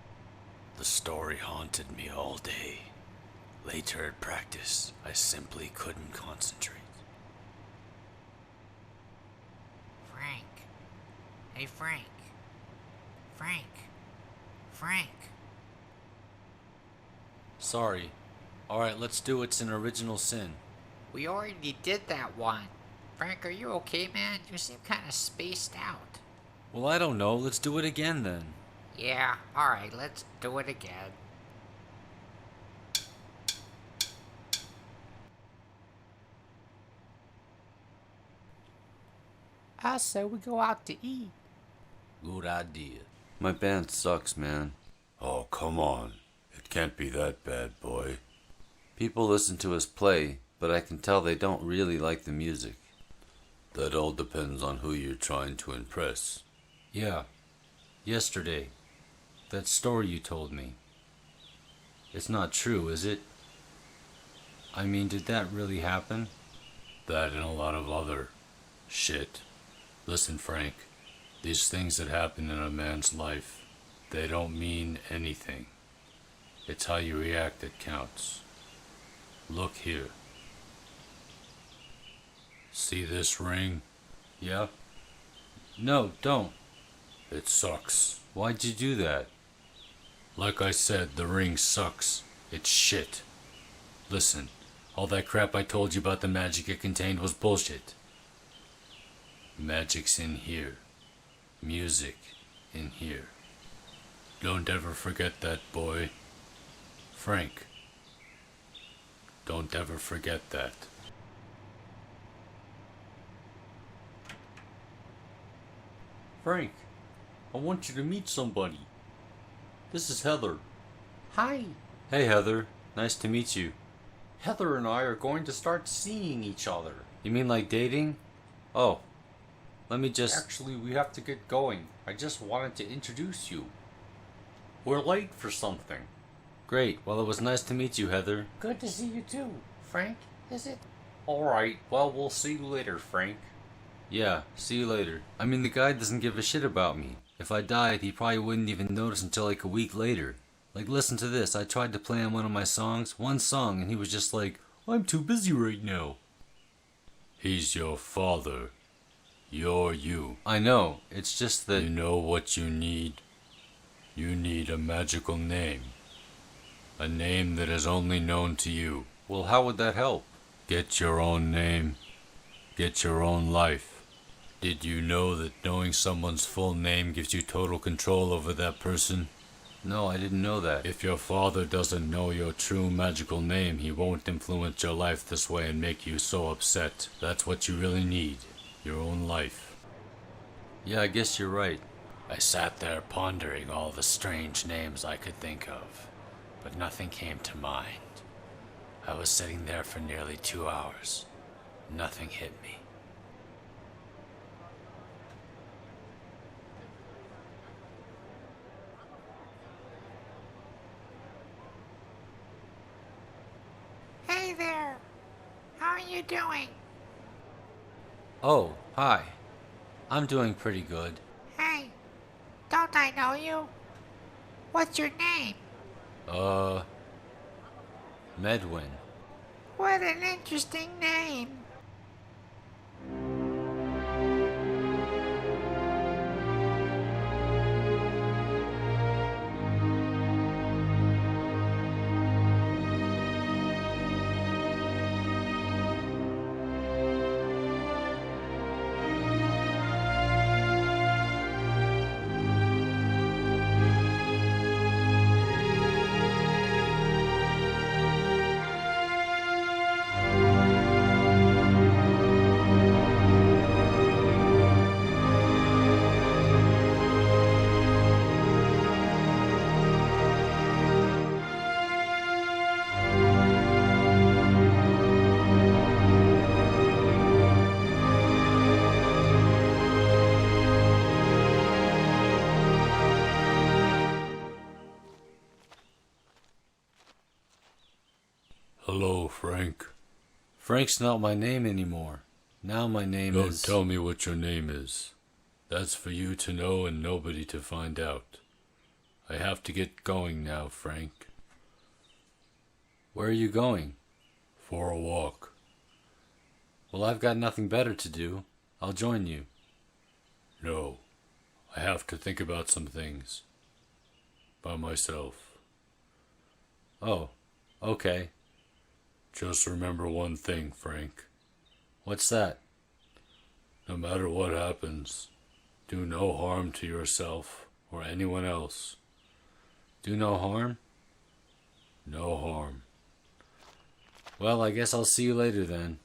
The story haunted me all day. Later at practice, I simply couldn't concentrate. Frank. Hey, Frank. Frank. Frank. Sorry. Alright, let's do It's an Original Sin. We already did that one. Frank, are you okay, man? You seem kind of spaced out. Well, I don't know. Let's do it again then. Yeah, alright, let's do it again. I say we go out to eat. Good idea. My band sucks, man. Oh, come on. It can't be that bad, boy. People listen to us play, but I can tell they don't really like the music. That all depends on who you're trying to impress. Yeah. Yesterday. That story you told me. It's not true, is it? I mean, did that really happen? That and a lot of other shit. Listen, Frank. These things that happen in a man's life, they don't mean anything. It's how you react that counts. Look here. See this ring? Yeah? No, don't. It sucks. Why'd you do that? Like I said, the ring sucks. It's shit. Listen, all that crap I told you about the magic it contained was bullshit. Magic's in here. Music in here. Don't ever forget that, boy. Frank. Don't ever forget that. Frank, I want you to meet somebody. This is Heather. Hi. Hey, Heather. Nice to meet you. Heather and I are going to start seeing each other. You mean like dating? Oh. Let me just... Actually, we have to get going. I just wanted to introduce you. We're late for something. Great. Well, it was nice to meet you, Heather. Good to see you too. Frank, is it? Alright, well, we'll see you later, Frank. Yeah, see you later. I mean, the guy doesn't give a shit about me. If I died, he probably wouldn't even notice until like a week later. Like, listen to this. I tried to play on one of my songs, one song, and he was just like, I'm too busy right now. He's your father. You're you. I know. It's just that... You know what you need? You need a magical name. A name that is only known to you. Well, how would that help? Get your own name. Get your own life. Did you know that knowing someone's full name gives you total control over that person? No, I didn't know that. If your father doesn't know your true magical name, he won't influence your life this way and make you so upset. That's what you really need. Your own life. Yeah, I guess you're right. I sat there pondering all the strange names I could think of, but nothing came to mind. I was sitting there for nearly 2 hours. Nothing hit me. Hey there. How are you doing? Oh, hi. I'm doing pretty good. Hey, don't I know you? What's your name? Medwin. What an interesting name. Hello, Frank. Frank's not my name anymore. Now my name Don't is... tell me what your name is. That's for you to know and nobody to find out. I have to get going now, Frank. Where are you going? For a walk. Well, I've got nothing better to do. I'll join you. No, I have to think about some things. By myself. Oh, okay. Just remember one thing, Frank. What's that? No matter what happens, do no harm to yourself or anyone else. Do no harm? No harm. Well, I guess I'll see you later then.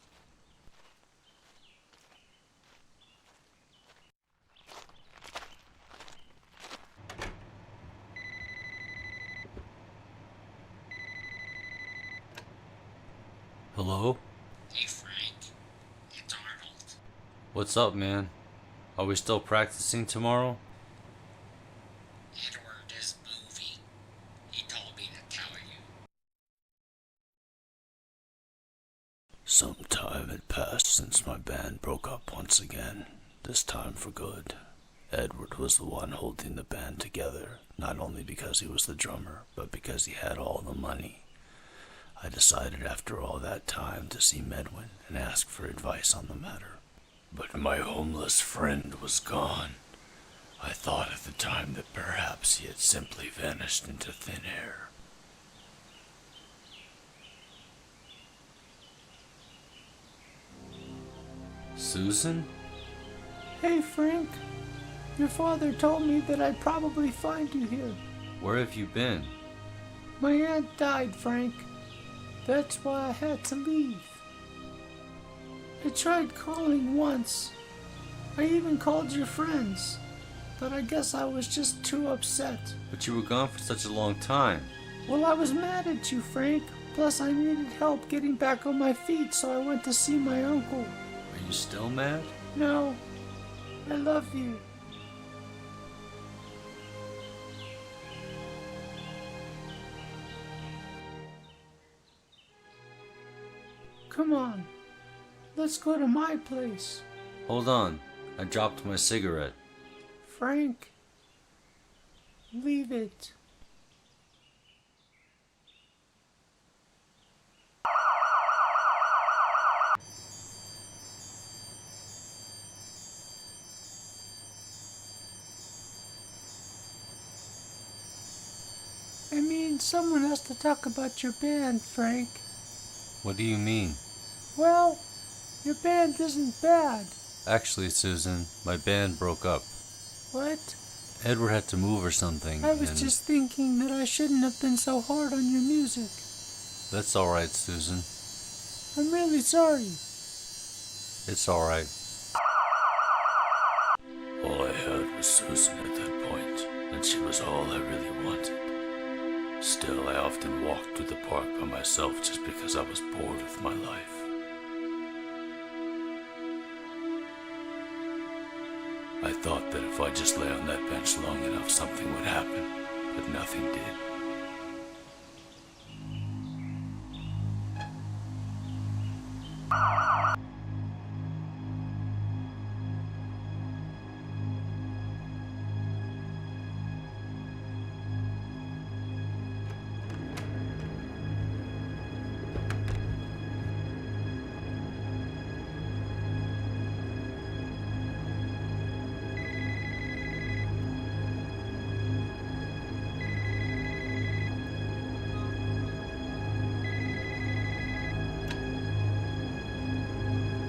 Hello? Hey, Frank. It's Arnold. What's up, man? Are we still practicing tomorrow? Edward is moving. He told me to tell you. Some time had passed since my band broke up once again, this time for good. Edward was the one holding the band together, not only because he was the drummer, but because he had all the money. I decided after all that time to see Medwin and ask for advice on the matter. But my homeless friend was gone. I thought at the time that perhaps he had simply vanished into thin air. Susan? Hey, Frank. Your father told me that I'd probably find you here. Where have you been? My aunt died, Frank. That's why I had to leave. I tried calling once. I even called your friends. But I guess I was just too upset. But you were gone for such a long time. Well, I was mad at you, Frank. Plus, I needed help getting back on my feet, so I went to see my uncle. Are you still mad? No, I love you. Come on, let's go to my place. Hold on. I dropped my cigarette. Frank, leave it. I mean, someone has to talk about your band, Frank. What do you mean? Well, your band isn't bad. Actually, Susan, my band broke up. What? Edward had to move or something. I was and just thinking that I shouldn't have been so hard on your music. That's alright, Susan. I'm really sorry. It's alright. All I had was Susan at that point, and she was all I really wanted. Still, I often walked through the park by myself just because I was bored with my life. I thought that if I just lay on that bench long enough, something would happen, but nothing did.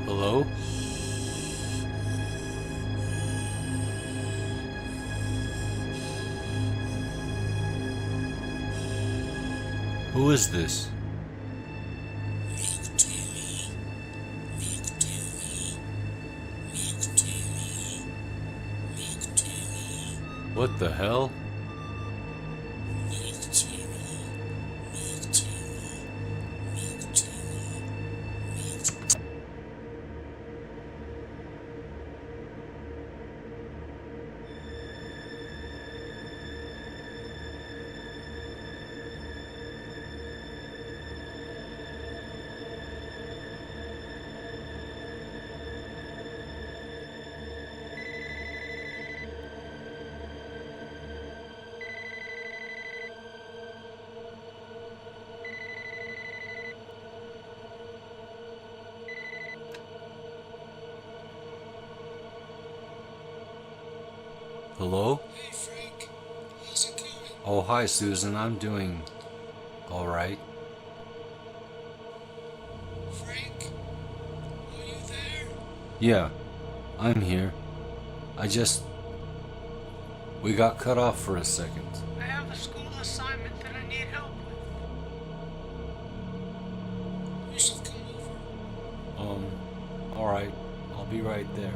Hello? Who is this? What the hell? Hello? Hey Frank, how's it going? Oh, hi, Susan. I'm doing all right. Frank, are you there? Yeah, I'm here. We got cut off for a second. I have a school assignment that I need help with. We should come over. Alright. I'll be right there.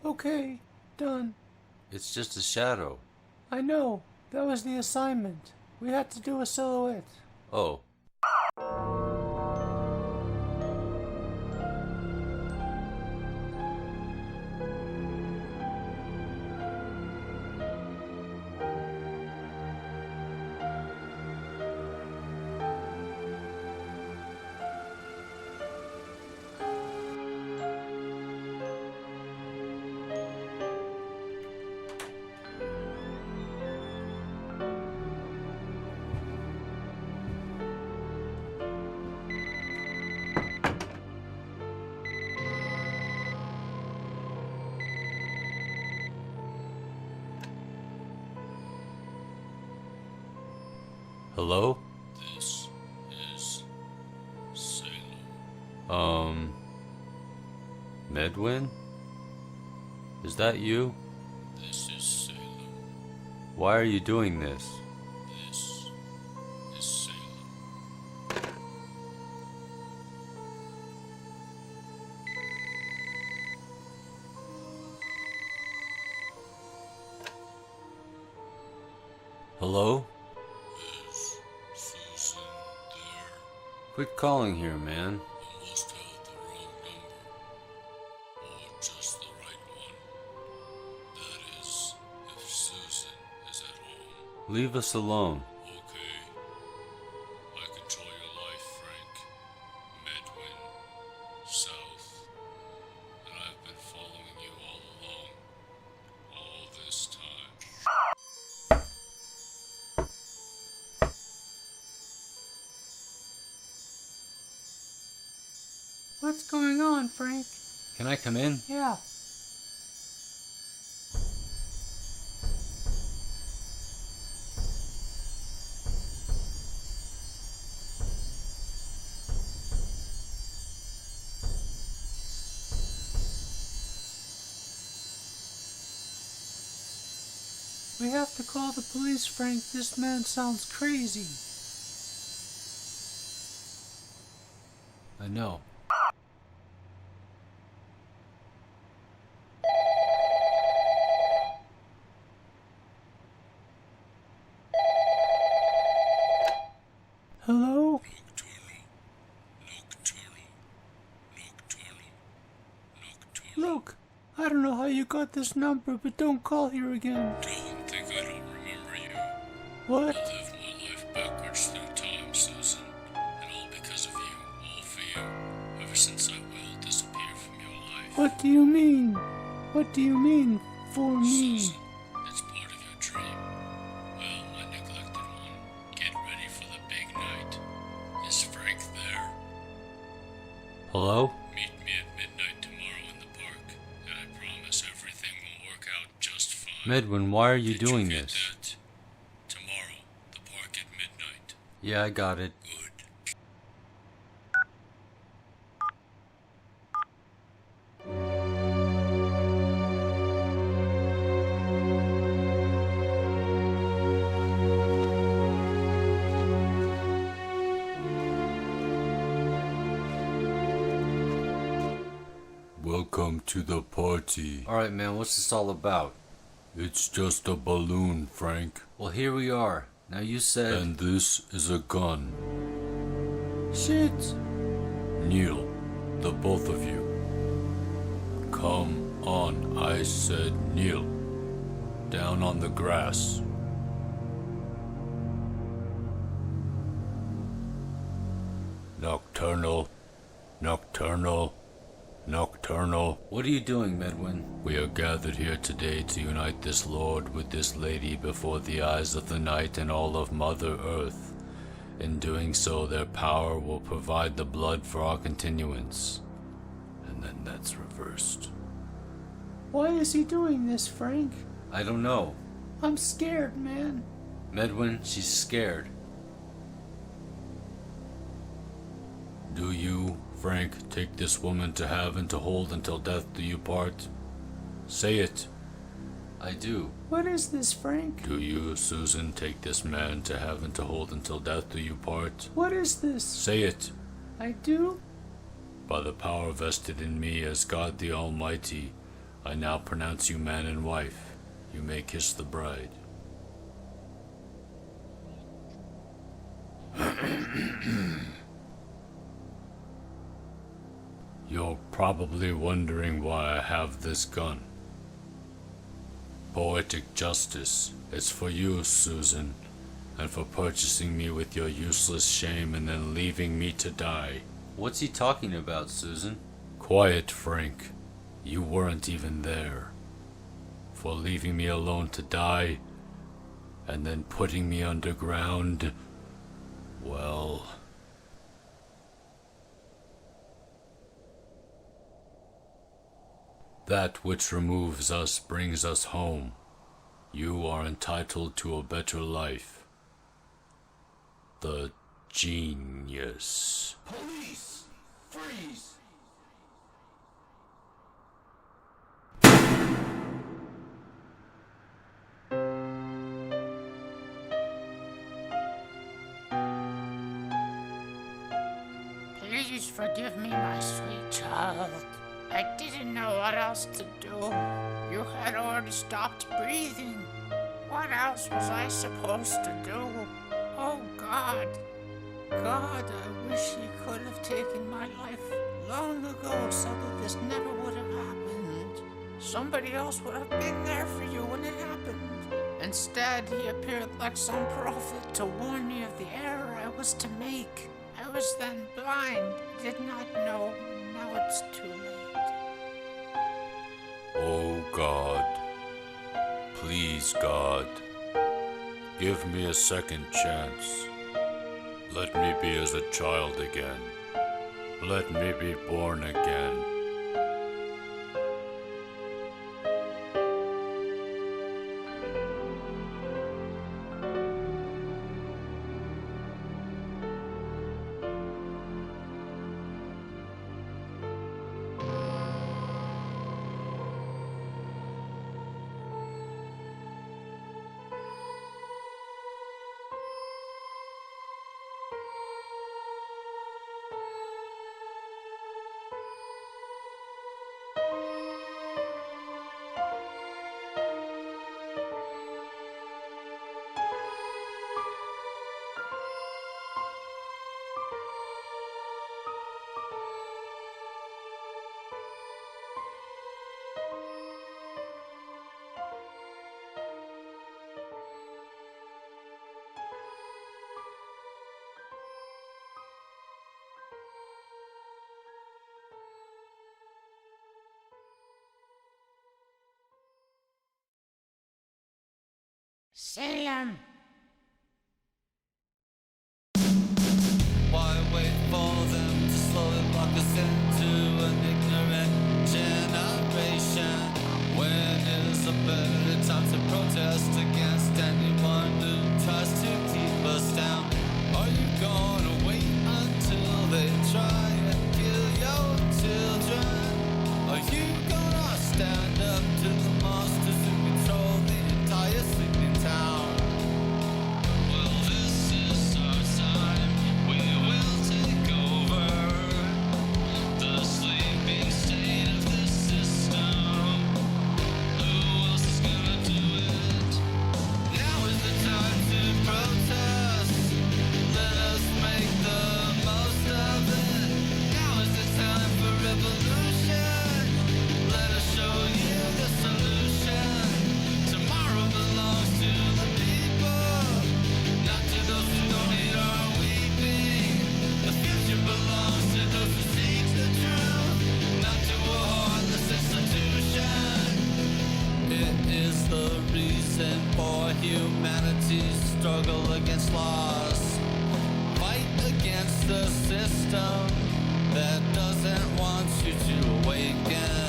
Okay, done. It's just a shadow. I know. That was the assignment. We had to do a silhouette. Oh. Hello? This is Salem. Medwin? Is that you? This is Salem. Why are you doing this? This is Salem. Hello? Is Susan there? Quit calling here, man. I must have the wrong number. Or just the right one. That is, if Susan is at home. Leave us alone. Okay. I control your life, Frank. Medwin. South. And I've been following you all along. All this time. What's going on, Frank? Can I come in? Yeah. We have to call the police, Frank. This man sounds crazy. I know. Hello? Look, I don't know how you got this number, but don't call here again. Don't think I don't remember you. What? I lived my life backwards through time, Susan. And all because of you, all for you. Ever since I will disappear from your life. What do you mean? What do you mean, for me? Susan, it's part of your dream. Well, my neglected one, get ready for the big night. Is Frank there? Hello? Meet me at midnight tomorrow in the park, and I promise everything will work out just fine. Medwin, why are you Did doing get this? that? Tomorrow, the park at midnight. Yeah, I got it. Good. Welcome to the party. Alright, man, what's this all about? It's just a balloon, Frank. Well, here we are. Now you said... And this is a gun. Shit. Kneel, the both of you. Come on, I said kneel. Down on the grass. Nocturnal. Nocturnal. Nocturnal. What are you doing, Medwin? We are gathered here today to unite this lord with this lady before the eyes of the night and all of Mother Earth. In doing so, their power will provide the blood for our continuance. And then that's reversed. Why is he doing this, Frank? I don't know. I'm scared, man. Medwin, she's scared. Do you, Frank, take this woman to have and to hold until death do you part? Say it. I do. What is this, Frank? Do you, Susan, take this man to have and to hold until death do you part? What is this? Say it. I do? By the power vested in me as God the Almighty, I now pronounce you man and wife. You may kiss the bride. You're probably wondering why I have this gun. Poetic justice. It's for you, Susan, and for purchasing me with your useless shame and then leaving me to die. What's he talking about, Susan? Quiet, Frank. You weren't even there. For leaving me alone to die, and then putting me underground, well... That which removes us brings us home. You are entitled to a better life. The genius. Police! Freeze! Please forgive me, my sweet child. I didn't know what else to do. You had already stopped breathing. What else was I supposed to do? Oh, God. God, I wish he could have taken my life long ago so that this never would have happened. Somebody else would have been there for you when it happened. Instead, he appeared like some prophet to warn me of the error I was to make. I was then blind, did not know. Now it's too late. Oh God, please God, give me a second chance. Let me be as a child again. Let me be born again. Salem! Why wait for them to slowly lock us into an ignorant generation? When is a better time to protest against anyone who tries to keep us down? Are you gonna wait until they try and kill your children? Are you gonna stand up to the monsters who control the entire sleeping town? Well, this is our time. We will take over the sleeping state of this system. Who else is gonna do it? Now is the time to protest. Let us make the most of it. Now is the time for revolution. Let us show you the solution. Tomorrow belongs to the people, not to those who don't need our weeping. The future belongs to those who seek the truth, not to a heartless institution. It is the reason for humanity's struggle against loss. Fight against the system that doesn't want you to awaken.